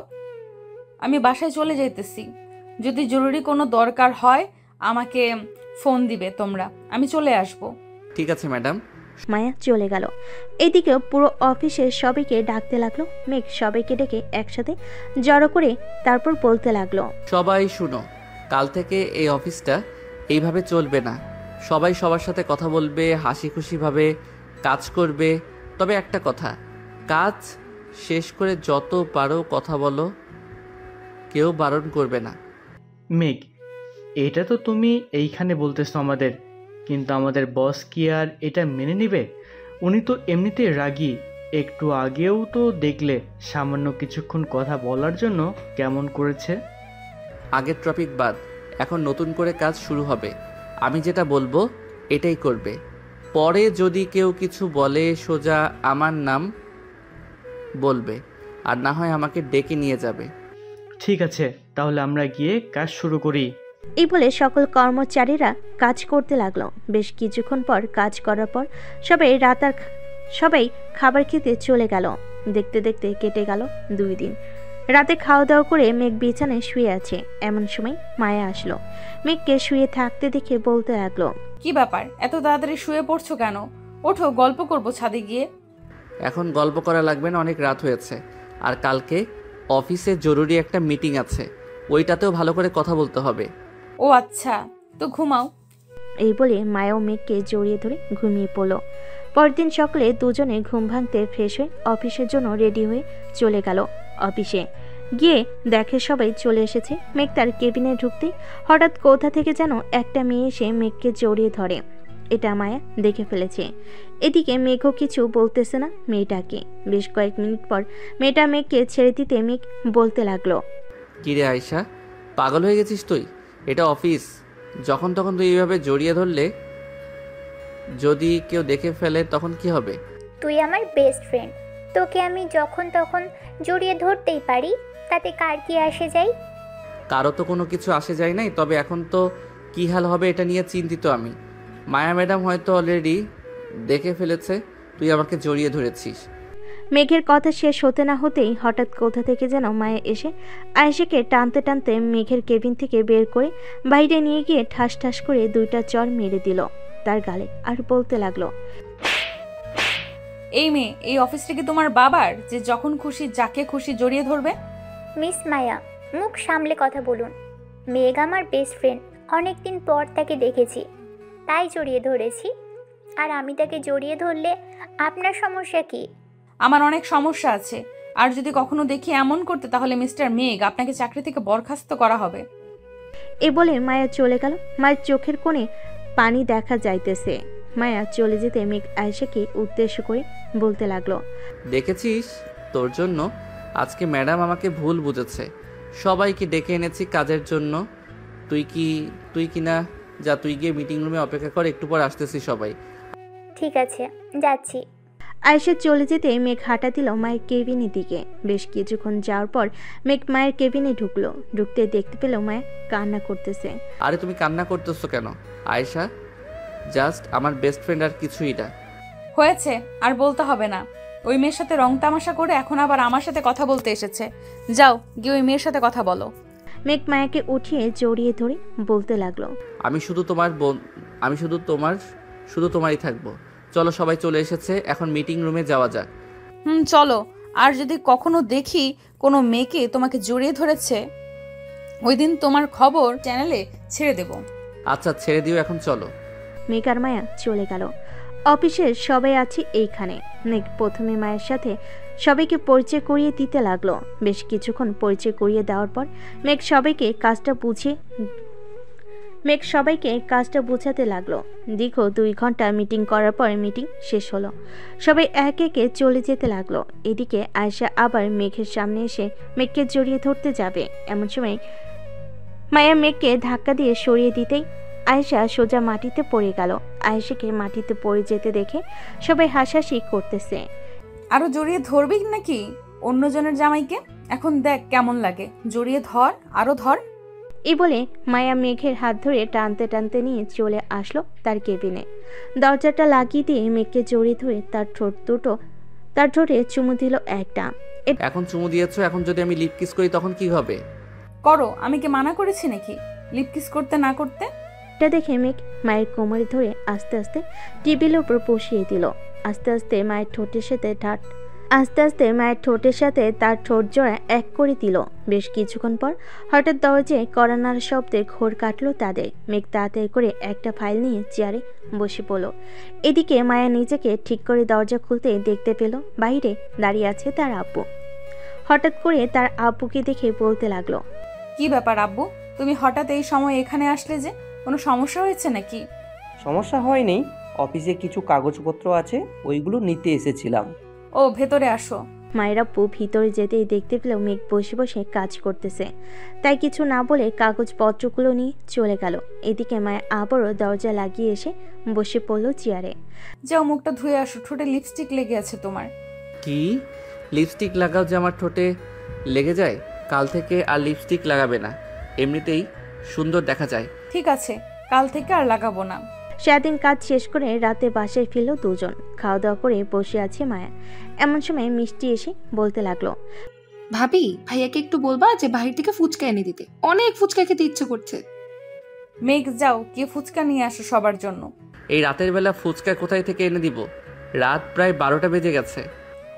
আমি বাসায় চলে যাইতেছি। যদি জরুরি কোনো দরকার হয় আমাকে ফোন দিবে তোমরা, আমি চলে আসব। ঠিক আছে ম্যাডাম। মায়া চলে গেল। এদিকে পুরো অফিসের সবাইকে ডাকতে লাগলো। মেঘ সবাইকে ডেকে একসাথে জড়ো করে তারপর বলতে লাগলো, সবাই শুনো, কাল থেকে এই অফিসটা এইভাবে চলবে না। সবাই সবার সাথে কথা বলবে, হাসি খুশিভাবে কাজ করবে। তবে একটা কথা, কাজ শেষ করে যত পারো কথা বলো, কেউ বারণ করবে না। মেঘ, এটা তো তুমি এইখানে বলতেছো আমাদের, কিন্তু আমাদের বস কি আর এটা মেনে নেবে? উনি তো এমনিতেই রাগী, একটু আগেও তো দেখলে সামান্য কিছুক্ষণ কথা বলার জন্য কেমন করেছে। আগের টপিক বাদ, এখন নতুন করে কাজ শুরু হবে। আমি যেটা বলবো এটাই করবে। পরে যদি কেউ কিছু বলে সোজা আমার নাম বলবে, আর না হয় আমাকে ডেকে নিয়ে যাবে। ঠিক আছে, তাহলে আমরা গিয়ে কাজ শুরু করি। এই বলে সকল কর্মচারীরা কাজ করতে লাগলো। বেশ কিছুক্ষণ পর কাজ করার পর সবাই খাবার খেতে চলে গেল। দেখতে দেখতে কেটে গেল 2 দিন। রাতে খাওয়া দাওয়া করে মেঘ বিছানায় শুয়ে আছে। এমন সময় মায়া আসলো। মেঘকে শুয়ে থাকতে দেখে বলতে লাগলো, কি ব্যাপার, এত তাড়াতাড়ি শুয়ে পড়ছো কেন? ওঠো, গল্প করবো ছাদে গিয়ে। এখন গল্প করা লাগবে না, অনেক রাত হয়েছে। আর কালকে অফিসে জরুরি একটা মিটিং আছে, ওইটাতেও ভালো করে কথা বলতে হবে। ও আচ্ছা, তো ঘুমাও। এই বলে মায়াও মেঘকে জড়িয়ে ধরে ঘুমিয়ে পড়ল। পরদিন সকালে দুজনে ঘুম ভাঙতে ফ্রেশ হয়ে অফিসের জন্য রেডি হয়ে চলে গেল। অফিসে গিয়ে দেখে সবাই চলে এসেছে। মেঘ তার কেবিনে ঢুকতেই হঠাৎ কোথা থেকে যেন একটা মেয়ে এসে মেঘকে জড়িয়ে ধরে। এটা মায়া দেখে ফেলেছে। এদিকে মেঘও কিছু বলতেছে না মেয়েটাকে। বেশ কয়েক মিনিট পর মেয়েটা মেঘকে ছেড়ে দিতে মেঘ বলতে লাগলো, কিরে আয়শা, পাগল হয়ে গেছিস তুই? এটা অফিস, যখন তখন তুই এইভাবে জড়িয়ে ধরলে যদি কেউ দেখে ফেলে তখন কি হবে? তুই আমার বেস্ট ফ্রেন্ড, তোকে আমি যখন তখন জড়িয়ে ধরতেই পারি, তাতে কার কি আসে যায়? কারো তো কোনো কিছু আসে যায় নাই, তবে এখন তো কী হাল হবে এটা নিয়ে চিন্তিত আমি। মায়া ম্যাডাম হয়তো অলরেডি দেখে ফেলেছে তুই আমাকে জড়িয়ে ধরেছিস। মেঘের কথা শেষ হতে না হতেই হঠাৎ কোথা থেকে যেন মায়া এসে আয়েশাকে টানতে টানতে মেঘের কেবিন থেকে বের করে বাইরে নিয়ে গিয়ে ঠাস ঠাস করে 2টা চড় মেরে দিল তার গালে। আর বলতে লাগলো, এই মেয়ে, এই অফিসটা কি তোমার বাবার যে যখন খুশি যাকে খুশি জড়িয়ে ধরবে? মিস মায়া, মুখ সামলে কথা বলুন। মেঘ আমার বেস্ট ফ্রেন্ড, অনেকদিন পর তাকে দেখেছি তাই জড়িয়ে ধরেছি। আর আমি তাকে জড়িয়ে ধরলে আপনার সমস্যা কি? আমার অনেক সমস্যা আছে, আর যদি কখনো দেখি এমন করতে তাহলে মিস্টার মেঘ আপনাকে চাকরি থেকে বরখাস্ত করা হবে। এ বলে মায়া চলে গেল। মায়ের চোখের কোণে পানি দেখা যাইতেছে। মায়া চলে যেতে মেঘ আয়েশাকে উদ্দেশ্য করে বলতে লাগলো, দেখেছিস, তোর জন্য আজকে ম্যাডাম আমাকে ভুল বুঝেছে। সবাইকে ডেকে এনেছি কাজের জন্য। তুই কি না যা, তুই গিয়ে মিটিং রুমে অপেক্ষা কর, একটু পর আসতেছি সবাই। ঠিক আছে, যাচ্ছি। আয়েশা চলে যেতে মেঘ হাঁটা দিল মায়ের কেবিনের দিকে। বেশ কিছুক্ষণ যাওয়ার পর মেঘ মায়ের কেবিনে ঢুকলো। ঢুকতে দেখতে পেল মায়া কান্না করতেছে। আরে তুমি কান্না করতেছো কেন আয়েশা? জাস্ট আমার বেস্ট ফ্রেন্ড, আর কিছুই না। হয়েছে, আর বলতে হবে না। ওই মেয়ের সাথে রং তামাশা করে এখন আবার আমার সাথে কথা বলতে এসেছে। যাও গিয়ে ওই মেয়ের সাথে কথা বলো। মেঘ মায়াকে উঠিয়ে জড়িয়ে ধরে বলতে লাগলো, আমি শুধু তোমার বোন, আমি শুধু তোমারই থাকবো। চলো, সবাই চলে এসেছে, এখন মিটিং রুমে যাওয়া যাক। চলো। আর যদি কখনো দেখি কোনো মেয়েকে তোমাকে জড়িয়ে ধরেছে, ওই দিন তোমার খবর চ্যানেলে ছেড়ে দেব। আচ্ছা, ছেড়ে দিও, এখন চলো। মেঘ আর মায়া চলে গেল। অফিসের সবাই আছে এইখানে। মেঘ প্রথমে মায়ের সাথে সবাইকে পরিচয় করিয়ে দিতে লাগলো। বেশ কিছুক্ষণ পরিচয় করিয়ে দেওয়ার পর মেঘ সবাইকে কাজটা বোঝাতে লাগলো। দীর্ঘ 2 ঘন্টা মিটিং করার পর মিটিং শেষ হলো। সবাই এক একে চলে যেতে লাগলো। এদিকে আয়েশা আবার মেঘের সামনে এসে মেঘকে জড়িয়ে ধরতে যাবে। এমন সময় মায়া মেঘকে ধাক্কা দিয়ে সরিয়ে দিতেই আয়েশা সোজা মাটিতে পড়ে গেল। আয়েশাকে মাটিতে পড়ে যেতে দেখে সবাই হাসাহাসি করতেছে। আরো জড়িয়ে ধরবি নাকি অন্যজনের জামাইকে? এখন দেখ কেমন লাগে, জড়িয়ে ধর, আরো ধর। এই বলে মায়া মেঘের হাত ধরে টানতে টানতে নিয়ে চলে আসলো তার কেবিনে। দরজাটা লাগিয়ে দিয়ে মেঘকে জড়িয়ে ধরে তার ঠোঁটে চুমু দিল একটা। এখন চুমু দিয়েছো, এখন যদি আমি লিপ কিস করি তখন কি হবে? করো, আমি কি মানা করেছি নাকি লিপ কিস করতে না করতে? এটা দেখে মেঘ মায়ের কোমরে ধরে আস্তে আস্তে টেবিলের উপর বসিয়ে দিল। আস্তে আস্তে মায়ের ঠোঁটের সাথে তার ঠোঁট জোড়া এক করে দিল। বেশ কিছুক্ষণ পর হঠাৎ দরজায় কড়া নাড়া শব্দে ঘোর কাটলো তাদের। মেঘ তাড়াতাড়ি করে একটা ফাইল নিয়ে চেয়ারে বসে পড়ল। এদিকে মায়া নিজেকে ঠিক করে দরজা খুলতে দেখতে পেল বাইরে দাঁড়িয়ে আছে তার আব্বু। হঠাৎ করে তার আব্বুকে দেখে বলতে লাগলো, কি ব্যাপার আব্বু, তুমি হঠাৎ এই সময় এখানে আসলে যে? কোনো সমস্যা হয়েছে নাকি? সমস্যা হয়নি, অফিসে কিছু কাগজপত্র আছে, ওইগুলো নিতে এসেছিলাম। ও ভেতরে আসো। মায়ের আব্বু ভিতরে যেতেই দেখতে পেল মেঘ বসে বসে কাজ করতেছে, তাই কিছু না বলে কাগজপত্রগুলো নিয়ে চলে গেল। এদিকে মায়া আবারও দরজা লাগিয়ে এসে বসে পড়ল চেয়ারে। যাও মুখটা ধুয়ে আসো, ঠোঁটে লিপস্টিক লেগে আছে তোমার। কি লিপস্টিক লাগাও যে আমার ঠোঁটে লেগে যায়? কাল থেকে আর লিপস্টিক লাগাবে না, এমনিতেই সুন্দর দেখা যায়। ঠিক আছে, কাল থেকে আর লাগাবো না। সেদিন কাজ শেষ করে রাতে বাসায় ফিরল দুজন। খাওয়া দাওয়া করে বসে আছে মায়া। এমন সময় মিষ্টি এসে বলতে লাগলো, ভাবি ভাইয়াকে একটু বলবা যে বাহির থেকে ফুচকা এনে দিতে, অনেক ফুচকা খেতে ইচ্ছে করছে। মেঘ যাও গিয়ে ফুচকা নিয়ে আসো সবার জন্য। এই রাতের বেলা ফুচকা কোথায় থেকে এনে দিব? রাত প্রায় 12টা বেজে গেছে।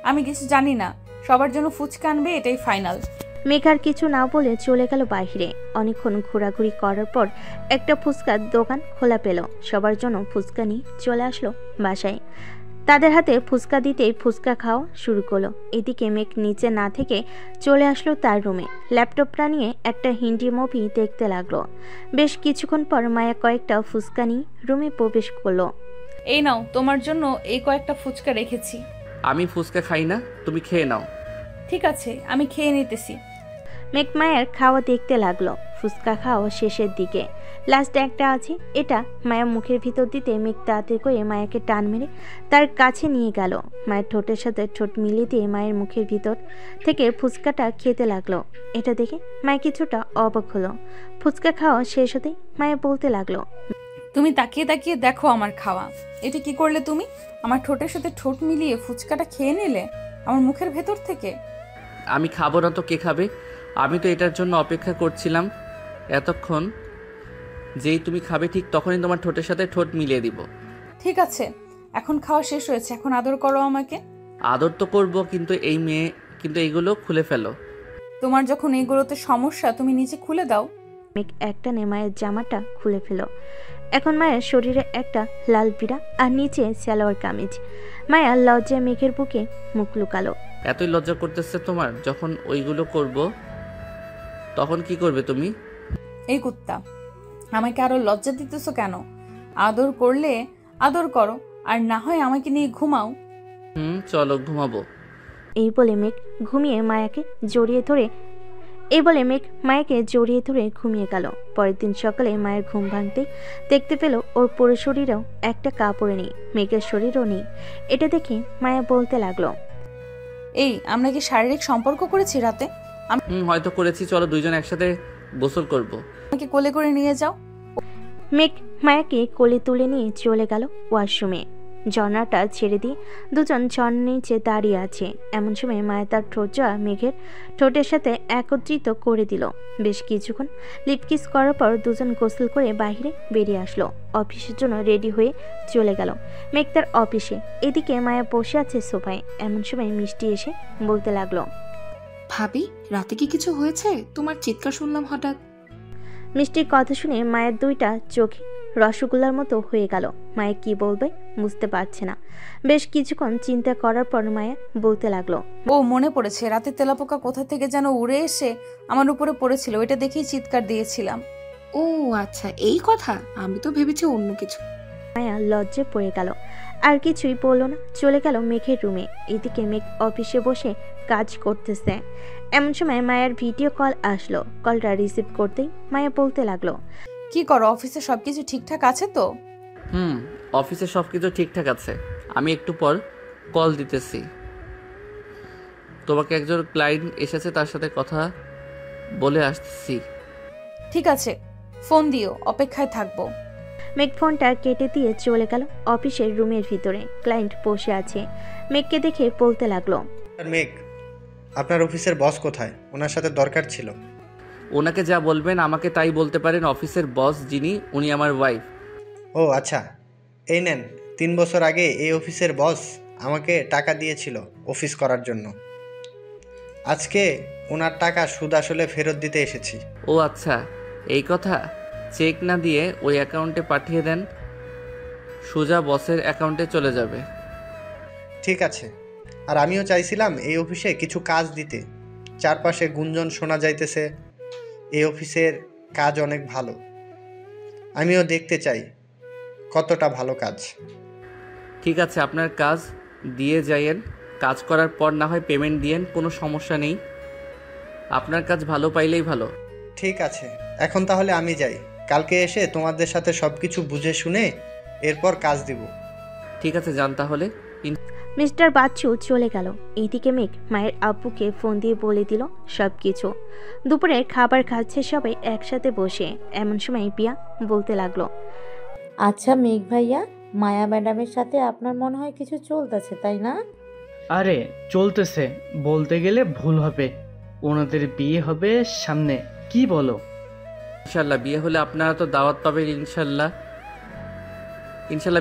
আমি কিছু জানি না, সবার জন্য ফুচকা আনবে, এটাই ফাইনাল। মেঘ আর কিছু না বলে চলে গেল বাইরে। অনেকক্ষণ ঘোরাঘুরি করার পর একটা ফুচকার দোকান খোলা পেল। সবার জন্য ফুচকা নিয়ে চলে আসলো বাসায়। তাদের হাতে ফুচকা দিতেই ফুচকা খাওয়া শুরু করলো। এদিকে মেঘ নিচে না থেকে চলে আসলো তার রুমে। ল্যাপটপটা নিয়ে একটা হিন্দি মুভি দেখতে লাগলো। বেশ কিছুক্ষণ পর মায়া কয়েকটা ফুচকা নিয়ে রুমে প্রবেশ করলো। এই নাও তোমার জন্য এই কয়েকটা ফুচকা রেখেছি। আমি ফুচকা খাই না, তুমি খেয়ে নাও। ঠিক আছে, আমি খেয়ে নিতেছি। মেঘ মায়ের খাওয়া দেখতে লাগলো। ফুচকা খাওয়া শেষের দিকে, লাস্টে একটা আছে, এটা মায়ের মুখের ভিতর দিতে মেঘ তাড়াতাড়ি করে মায়াকে টান মেরে তার কাছে নিয়ে গেল। মায়ের ঠোঁটের সাথে ঠোঁট মিলিয়ে দিয়ে মায়ের মুখের ভিতর থেকে ফুচকাটা খেতে লাগলো। এটা দেখে মায়া কিছুটা অবাক হলো। ফুচকা খাওয়া শেষ হতেই মায়া বলতে লাগলো, তুমি তাকিয়ে তাকিয়ে দেখো আমার খাওয়া। এটা কি করলে তুমি? আমার ঠোঁটের সাথে ঠোঁট মিলিয়ে ফুচকাটা খেয়ে নিলে আমার মুখের ভেতর থেকে। আমি খাবো না তো কে খাবে? আমি তো এটার জন্য অপেক্ষা করছিলাম এতক্ষণ। যেই তুমি খাবে ঠিক তখনই তোমার ঠোঁটের সাথে ঠোঁট মিলিয়ে দিব। ঠিক আছে, এখন খাওয়া শেষ হয়েছে, এখন আদর করো আমাকে। আদর তো করবো, কিন্তু এইগুলো খুলে ফেলো। তোমার যখন এইগুলোতে সমস্যা তুমি নিচে খুলে দাও। মেঘ একটা নে মায়ের জামাটা খুলে ফেল। এখন মায়ের শরীরে একটা লাল পিড়া আর নিচে সালোয়ার কামিজ। মায়া লজ্জায় মেঘের বুকে মুখ লুকালো। এতই লজ্জা করতেছে তোমার? যখন ওইগুলো করব তখন কি করবে তুমি? এই কুত্তা, আমাকে আরো লজ্জা দিতেছো কেন? আদর করলে আদর করো, আর না হয় আমাকে নিয়ে ঘুমাও। চলো ঘুমাবো। এই বলে মেঘ মায়াকে জড়িয়ে ধরে ঘুমিয়ে গেল। পরের দিন সকালে মায়ের ঘুম ভাঙতে দেখতে পেল ওর পুরো শরীরেও একটা কাপড়ে নেই, মেঘের শরীরও নেই। এটা দেখে মায়া বলতে লাগলো, এই আমরা কি শারীরিক সম্পর্ক করেছি রাতে? হয়তো করেছি, চলো দুইজন একসাথে গোসল করব। আমাকে কোলে করে নিয়ে যাও। মেঘ মায়াকে কোলে তুলে নিয়ে চলে গেল ওয়াশরুমে। ঝর্ণাটা ছেড়ে দিয়ে দুজন ঝর্ণার নিচে দাঁড়িয়ে আছে। এমন সময় মায়া তার ঠোঁটটা মেঘের ঠোঁটের সাথে একত্রিত করে দিল। বেশ কিছুক্ষণ লিপকিস করার পর দুজন গোসল করে বাইরে বেরিয়ে আসলো। অফিসের জন্য রেডি হয়ে চলে গেল মেঘ তার অফিসে। এদিকে মায়া বসে আছে সোফায়। এমন সময় মিষ্টি এসে বলতে লাগলো, ভাবি রাতে কি কিছু হয়েছে? তোমার চিৎকার শুনলাম হঠাৎ। মিষ্টির কথা শুনে মায়ের দুইটা চোখ রসগোল্লার মতো হয়ে গেল। মায়া কি বলবে বুঝতে পারছে না। বেশ কিছুক্ষণ চিন্তা করার পর মায়া বলতে লাগলো, ও মনে পড়েছে, রাতে তেলাপোকা কোথা থেকে যেন উড়ে এসে আমার উপরে পড়েছিল, ওইটা দেখেই চিৎকার দিয়েছিলাম। ও আচ্ছা, এই কথা, আমি তো ভেবেছি অন্য কিছু। মায়া লজ্জে পড়ে গেল, আর কিছুই বলল না, চলে গেল মেঘের রুমে। এদিকে মেঘ অফিসে বসে কাজ করতেছে। এমন সময় মায়ের ভিডিও কল আসলো। কলটা রিসিভ করতেই মায়া বলতে লাগলো, কি করো, অফিসে সবকিছু ঠিকঠাক আছে তো? অফিসে সবকিছু ঠিকঠাক আছে। আমি একটু পর কল দিতেছি। তোমাকে একজন ক্লায়েন্ট এসেছে, তার সাথে কথা বলে আসছি। ঠিক আছে, ফোন দিও, অপেক্ষায় থাকবো। মেঘ ফোনটা কেটে দিয়ে চলে গেল অফিসের রুমের ভিতরে। ক্লায়েন্ট বসে আছে। মেঘকে দেখে বলতে লাগলো, মেঘ, আপনার অফিসের বস কোথায়? ওনার সাথে দরকার ছিল। ওনাকে যা বলবেন আমাকে তাই বলতে পারেন। অফিসের বস যিনি, উনি আমার ওয়াইফ। ও আচ্ছা, এই নেন, 3 বছর আগে এই অফিসের বস আমাকে টাকা দিয়েছিল অফিস করার জন্য। আজকে ওনার টাকা সুদ আসলে ফেরত দিতে এসেছি। ও আচ্ছা, এই কথা। চেক না দিয়ে ওই অ্যাকাউন্টে পাঠিয়ে দেন, সোজা বসের অ্যাকাউন্টে চলে যাবে। ঠিক আছে। আর আমিও চাইছিলাম এই অফিসে কিছু কাজ দিতে। চারপাশে গুঞ্জন শোনা যাইতেছে এই অফিসের কাজ অনেক ভালো। আমিও দেখতে চাই কতটা ভালো কাজ। ঠিক আছে, আপনার কাজ দিয়ে যাইয়েন, কাজ করার পর না হয় পেমেন্ট দিয়েন, কোনো সমস্যা নেই। আপনার কাজ ভালো পাইলেই ভালো। ঠিক আছে, এখন তাহলে আমি যাই। কালকে এসে তোমাদের সাথে সব কিছু বুঝে শুনে এরপর কাজ দিব। ঠিক আছে, যান তাহলে। মিস্টার বাচ্চু চলে গেল। এইদিকে মেঘ মায়ের আব্বুকে ফোন দিয়ে বলে দিল সব কিছু। দুপুরে খাবার খাচ্ছে সবাই একসাথে বসে। এমন সময় পিয়া বলতে লাগলো, আচ্ছা মেঘ ভাইয়া, মায়া ম্যাডামের সাথে আপনার মনে হয় কিছু চলতেছে, তাই না? আরে চলতেছে বলতে গেলে ভুল হবে, ওনাদের বিয়ে হবে সামনে, কি বলো? ইনশাল্লাহ বিয়ে হলে আপনারা তো দাওয়াত পাবেন। ইনশাল্লাহ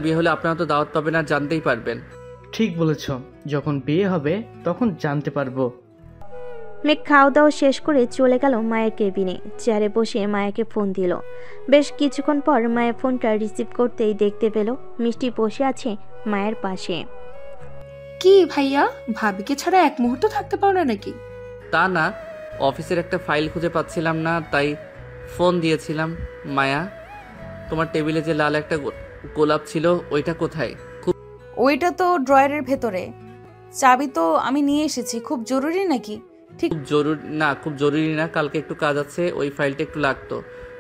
বিয়ে হলে আপনারা তো দাওয়াত পাবেন আর জানতেই পারবেন। ঠিক বলেছ, যখন বিয়ে হবে তখন জানতে পারবো। মেঘ খাওয়া দাওয়া শেষ করে চলে গেল মায়ের কেবিনে। চেয়ারে বসে মায়াকে ফোন দিল। বেশ কিছুক্ষণ পর মায়ের ফোনটা রিসিভ করতেই দেখতে পেল মিষ্টি বসে আছে মায়ের পাশে। কি ভাইয়া, ভাবিকে ছাড়া এক মুহূর্ত থাকতে পারো না নাকি? তা না, অফিসের একটা ফাইল খুঁজে পাচ্ছিলাম না, তাই ফোন দিয়েছিলাম। মায়া, তোমার টেবিলে যে লাল একটা গোলাপ ছিল ওইটা কোথায়? ওইটা তো ড্রয়ারের ভেতরে। চাবি তো আমি নিয়ে এসেছি। খুব জরুরি নাকি? খুব জরুরি না, কালকে একটু কাজ আছে, ওই ফাইলটা একটু লাগতো।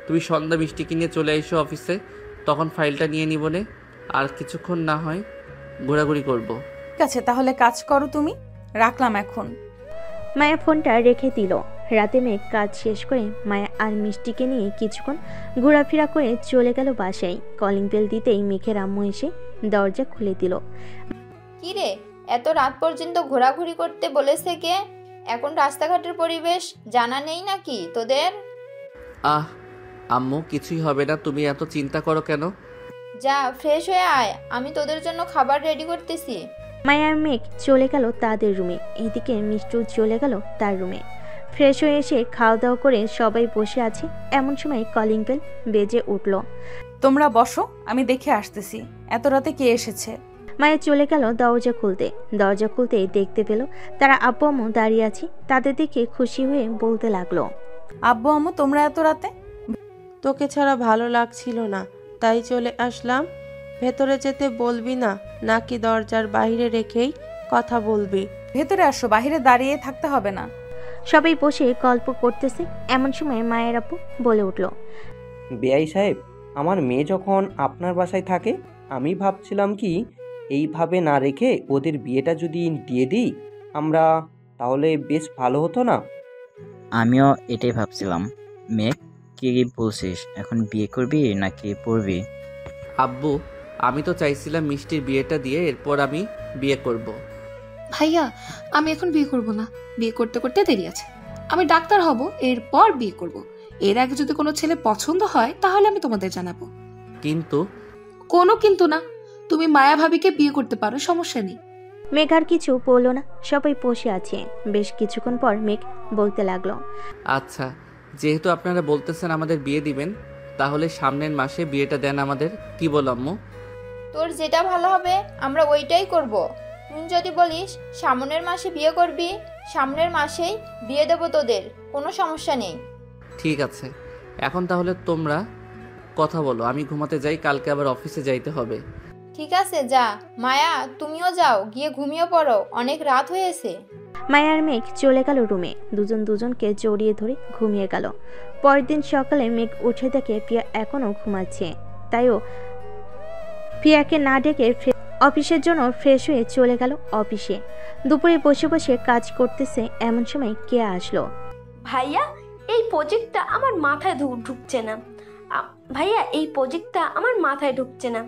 তুমি সন্ধ্যা মিষ্টিকে নিয়ে চলে এসো অফিসে, তখন ফাইলটা নিয়ে নিবনে। আর কিছুক্ষণ না হয় ঘোরাঘুরি করব। ঠিক আছে, তাহলে কাজ করো তুমি। রাখলাম এখন। মায়া ফোনটা রেখে দিল। রাতে মেঘ কাজ শেষ করে মায়া আর মিষ্টিকে নিয়ে কিছুক্ষণ ঘোরাফেরা করে চলে গেল বাসায়। কলিং বেল দিতেই মেঘের আম্মু এসে দরজা খুলে দিল। কি রে, এত রাত পর্যন্ত ঘোরাঘুরি করতে বলেছে কে? এখন রাস্তাঘাটের পরিবেশ জানা নেই নাকি তোদের? আম্মু কিছুই হবে না, তুমি এত চিন্তা করো কেন? যা ফ্রেশ হয়ে আয়, আমি তোদের জন্য খাবার রেডি করতেছি। মায়ার মেঘ চলে গেল তাদের রুমে। এদিকে মিষ্টু চলে গেল তার রুমে। ফ্রেশ হয়ে এসে খাওয়া দাওয়া করে সবাই বসে আছে। এমন সময় কলিং বেল বেজে উঠল। তোমরা বসো, আমি দেখে আসতেছি এত রাতে কে এসেছে। মায়া চলে গেল দরজা খুলতেই দেখতে পেল তারা আব্বু আম্মু দাঁড়িয়ে আছে। তাদের দিকে খুশি হয়ে বলতে লাগলো, আব্বু আম্মু তোমরা এত রাতে? তোকে ছাড়া ভালো লাগছিল না, তাই চলে আসলাম। ভেতরে যেতে বলবি না নাকি দরজার বাইরে রেখেই কথা বলবি? ভেতরে আসো, বাইরে দাঁড়িয়ে থাকতে হবে না। সবাই বসে গল্প করতেছে। এমন সময় মায়ের আব্বু বলে উঠল, বেআই সাহেব, আমার মেয়ে যখন আপনার বাসায় থাকে, আমি ভাবছিলাম কি এইভাবে না রেখে ওদের বিয়েটা যদি দিয়ে দিই আমরা, তাহলে বেশ ভালো হতো না? আমিও এটাই ভাবছিলাম। মেঘ, কি বলছিস, এখন বিয়ে করবি নাকি পড়বি? আব্বু, আমি তো চাইছিলাম মিষ্টির বিয়েটা দিয়ে এরপর আমি বিয়ে করব। ভাইয়া, আমি এখন বিয়ে করব না। বিয়ে করতে করতে দেরি আছে। আমি ডাক্তার হব, এরপর বিয়ে করব। এর আগে যদি কোনো ছেলে পছন্দ হয় তাহলে আমি তোমাদের জানাবো। কিন্তু? কোনো কিন্তু না, তুমি মায়া ভাবিকে বিয়ে করতে পারো, সমস্যা নেই। মেঘ আর কিছু বলল না, সবাই বসে আছে। বেশ কিছুক্ষণ পর মেঘ বলতে লাগলো, আচ্ছা, যেহেতু আপনারা বলতেছেন আমাদের বিয়ে দিবেন, তাহলে সামনের মাসে বিয়েটা দেন আমাদের। কি বল আম্মু? তোর যেটা ভালো হবে আমরা ওইটাই করব। তুই যদি বলিস সামনের মাসে বিয়ে করবি, সামনের মাসেই বিয়ে দেবো তোদের, কোনো সমস্যা নেই। ঠিক আছে, এখন তাহলে তোমরা কথা বলো, আমি ঘুমাতে যাই, কালকে আবার অফিসে যাইতে হবে। ঠিক আছে, যা। মায়া, তুমিও যাও, গিয়ে ঘুমিয়ে পড়ো, অনেক রাত হয়েছে। মায়া আর মেঘ চলে গেল রুমে। দুজনকে জড়িয়ে ধরে ঘুমিয়ে গেল। পরের দিন সকালে মেঘ উঠে দেখে পিয়া এখনো ঘুমাচ্ছে। তাইও পিয়াকে না ডেকে অফিসের জন্য ফ্রেশ হয়ে চলে গেল অফিসে। দুপুরে বসে বসে কাজ করতেছে। এমন সময় কে আসলো। ভাইয়া, এই প্রজেক্টটা আমার মাথায় ঢুকছে না। ভাইয়া, এই প্রজেক্টটা আমার মাথায় ঢুকছে না,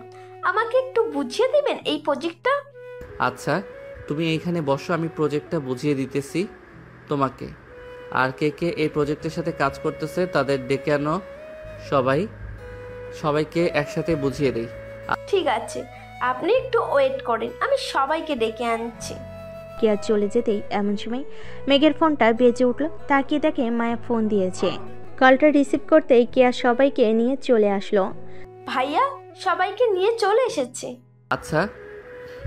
আমাকে একটু বুঝিয়ে দিবেন এই প্রজেক্টটা? আচ্ছা, তুমি এইখানে বসো, আমি প্রজেক্টটা বুঝিয়ে দিতেছি তোমাকে। আর কে কে এই প্রজেক্টের সাথে কাজ করতেছে তাদের ডেকে আনো, সবাইকে একসাথে বুঝিয়ে দেই। ঠিক আছে, আপনি একটু ওয়েট করেন, আমি সবাইকে ডেকে আনছি। কেয়া চলে যেতেই এমন সময় মেঘের ফোনটা বেজে উঠল। তাকিয়ে দেখে মায়া ফোন দিয়েছে। কলটা রিসিভ করতেই কেয়া সবাইকে নিয়ে চলে আসলো। ভাইয়া, সবাইকে নিয়ে চলে এসেছে। আচ্ছা,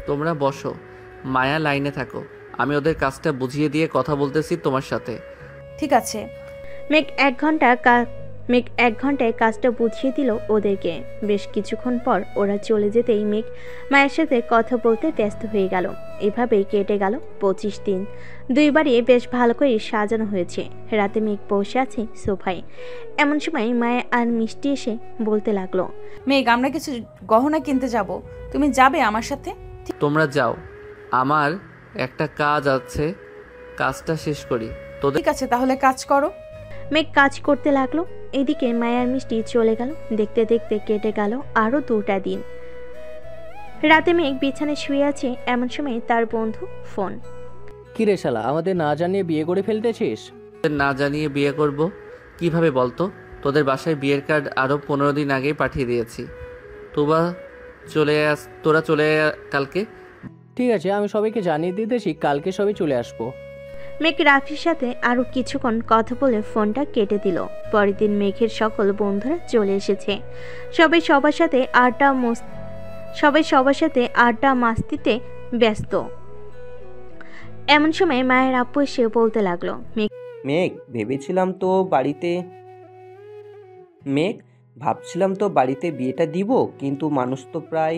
তোমরা বসো, মায়া লাইনে থাকো, আমি ওদের কাজটা বুঝিয়ে দিয়ে কথা বলতেছি তোমার সাথে। ঠিক আছে। মেঘ 1 ঘন্টা মেঘ 1 ঘন্টায় কাজটা বুঝিয়ে দিল ওদেরকে। বেশ কিছুক্ষণ পর ওরা চলে যেতেই মেঘ মায়ের সাথে কথা বলতে ব্যস্ত হয়ে গেল। এভাবেই কেটে গেল 25 দিন। দুইবারই বেশ ভালো করে সাজানো হয়েছে। রাতে মেঘ বসে আছে সোফায়। এমন সময় মায়া আর মিষ্টি এসে বলতে লাগলো, মেঘ আমরা কিছু গহনা কিনতে যাব, তুমি যাবে আমার সাথে? তোমরা যাও, আমার একটা কাজ আছে, কাজটা শেষ করি। তোদের ঠিক আছে, তাহলে কাজ করো। মেঘ কাজ করতে লাগলো। এদিকে মায়ার মিষ্টি চলে গেল। দেখতে দেখতে কেটে গেল আরো 2টা দিন। রাতে মেঘ বিছানায় শুয়ে আছে। এমন সময় তার বন্ধু ফোন। কি রে শালা, আমাদের না জানিয়ে বিয়ে করে ফেলতেছিস? না জানিয়ে বিয়ে করব কিভাবে বলতো? তোদের বাসায় বিয়ের কার্ড আরও 15 দিন আগেই পাঠিয়ে দিয়েছি। তোরা চলে কালকে। ঠিক আছে, আমি সবাইকে জানিয়ে দিতেছি, কালকে সবাই চলে আসবো। মেঘ রাফির সাথে আরো কিছুক্ষণ কথা বলে ফোনটা কেটে দিল। পরের দিন মেঘের সকল বন্ধুরা চলে এসেছে। সবাই সবার সাথে আড্ডা মাস্তিতে ব্যস্ত। এমন সময় মায়ের আপু এসে বলতে লাগলো, মেঘ ভাবছিলাম তো বাড়িতে বিয়েটা দিব, কিন্তু মানুষ তো প্রায়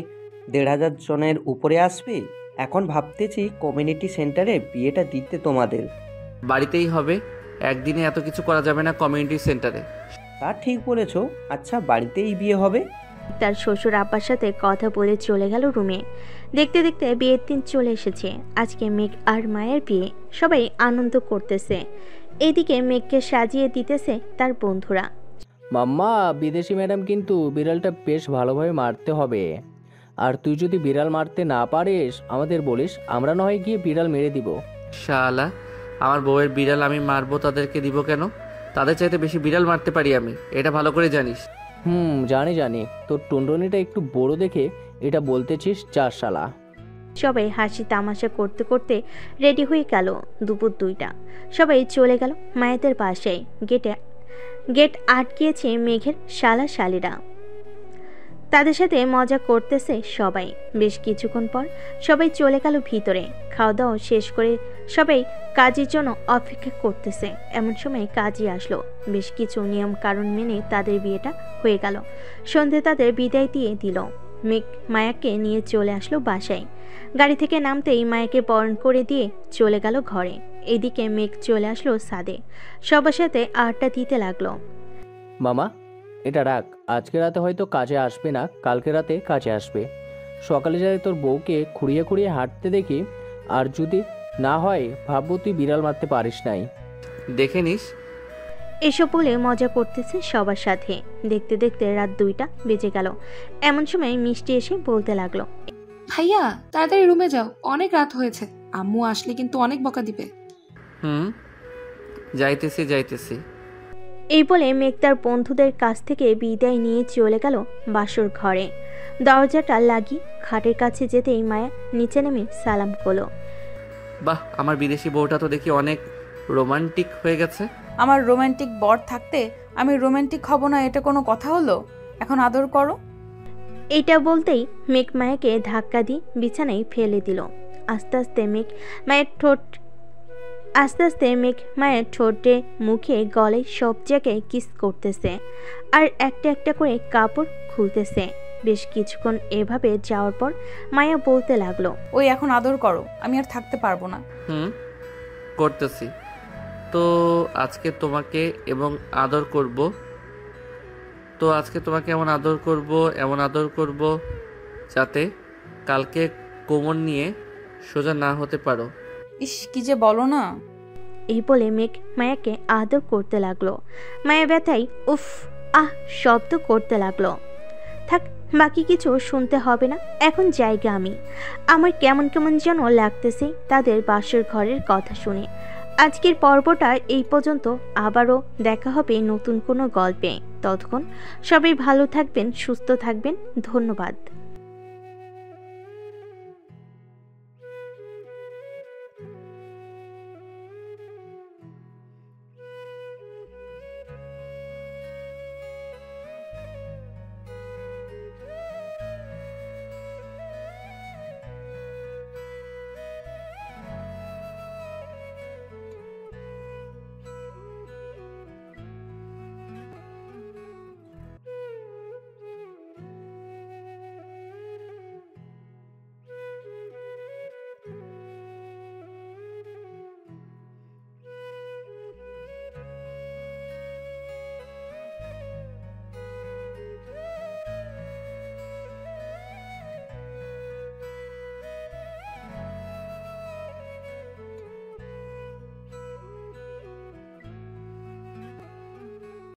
1,500 জনের উপরে আসবে। এখন ভাবতেছি কমিউনিটি সেন্টারে বিয়েটা দিতে তোমাদের। বাড়িতেই হবে, একদিনে এত কিছু করা যাবে না কমিউনিটি সেন্টারে। তা ঠিক বলেছ। আচ্ছা, বাড়িতেই বিয়ে হবে? তার শ্বশুর আব্বার সাথে কথা বলে চলে গেল রুমে। দেখতে দেখতে বিয়ের দিন চলে এসেছে। আজকে মেঘ আর মায়ের বিয়ে। সবাই আনন্দ করতেছে। এদিকে মেঘকে সাজিয়ে দিতেছে তার বন্ধুরা। মাম্মা, বিদেশি ম্যাডাম কিন্তু বিড়ালটা বেশ ভালোভাবে মারতে হবে। আর তুই যদি বিড়াল মারতে না পারিস আমাদের বলিস, আমরা না হয় গিয়ে বিড়াল মেরে দিব। শালা, আমার বউয়ের বিড়াল আমি মারবো, তাদেরকে দিব কেন? তাদের চাইতে বেশি বিড়াল মারতে পারি আমি, এটা ভালো করে জানিস। জানি। তোর টুনটুনিটা একটু বড় দেখে এটা বলতেছিস, চার শালা। সবাই হাসি তামাশা করতে করতে রেডি হয়ে গেল। দুপুর 2টা। সবাই চলে গেল মায়েদের বাসায়। গেট আটকিয়েছে মেঘের শালা শালিরা। তাদের সাথে মজা করতেছে সবাই। বেশ কিছুক্ষণ পর সবাই চলে গেল ভিতরে। খাওয়া দাওয়া শেষ করে সবাই কাজের জন্য অপেক্ষা করতেছে। এমন সময় কাজী আসলো। বেশ কিছু নিয়ম কারণ মেনে তাদের বিয়েটা হয়ে গেল। সন্ধে তাদের বিদায় দিয়ে দিল। মেঘ মায়াকে নিয়ে চলে আসলো বাসায়। গাড়ি থেকে নামতেই মায়াকে বরণ করে দিয়ে চলে গেল ঘরে। এদিকে মেঘ চলে আসলো ছাদে। সবার সাথে আড্ডা দিতে লাগলো। মামা, এটা রাখ, আজকে রাতে হয়তো কাজে আসবে না, কালকে রাতে কাজে আসবে। সকালে যাই তোর বউকে খুঁড়িয়ে খুঁড়িয়ে হাঁটতে দেখি, আর যদি না হয় ভাববো তুই বিড়াল মারতে পারিস নাই। দেখে নিস। এসব বলে মজা করতেছে সবার সাথে। দেখতে দেখতে রাত 2টা বেজে গেল। এমন সময় মিষ্টি এসে বলতে লাগলো, ভাইয়া তাড়াতাড়ি রুমে যাও, অনেক রাত হয়েছে, আম্মু আসলে কিন্তু অনেক বকা দিবে। যাইতেছি। এই বলে মেঘ তার বন্ধুদের কাছ থেকে বিদায় নিয়ে চলে গেল বাসর ঘরে। দরজাটা লাগিয়ে খাটের কাছে যেতেই মায়া নিচে নেমে সালাম করলো। বাহ, আমার বিদেশি বউটা তো দেখি অনেক রোমান্টিক হয়ে গেছে। আমার রোমান্টিক বর থাকতে আমি রোমান্টিক হব না, এটা কোনো কথা হলো? এখন আদর করো। এটা বলতেই মেঘ মায়াকে ধাক্কা দিয়ে বিছানায় ফেলে দিল। আস্তে আস্তে মেঘ মায়ের ঠোঁটে, মুখে, গলায় সব জায়গায় কিস করতেছে আর একটা একটা করে কাপড় খুলতেছে। বেশ কিছুক্ষণ এভাবে যাওয়ার পর মায়া বলতে লাগলো, ওই এখন আদর করো, আমি আর থাকতে পারবো না। করতেছি তো। আজকে তোমাকে এমন আদর করব যাতে কালকে কোমর নিয়ে সোজা না হতে পারো। ইস, কি যে বলো না। এই বলে মেঘ মায়াকে আদর করতে লাগলো। মায়া ব্যথায় উফ আহ শব্দ করতে লাগলো। থাক, বাকি কিছু শুনতে হবে না, এখন জায়গা আমি। আমার কেমন কেমন যেন লাগতেছে তাদের বাসর ঘরের কথা শুনে। আজকের পর্বটা এই পর্যন্ত। আবারও দেখা হবে নতুন কোনো গল্পে। ততক্ষণ সবাই ভালো থাকবেন, সুস্থ থাকবেন। ধন্যবাদ।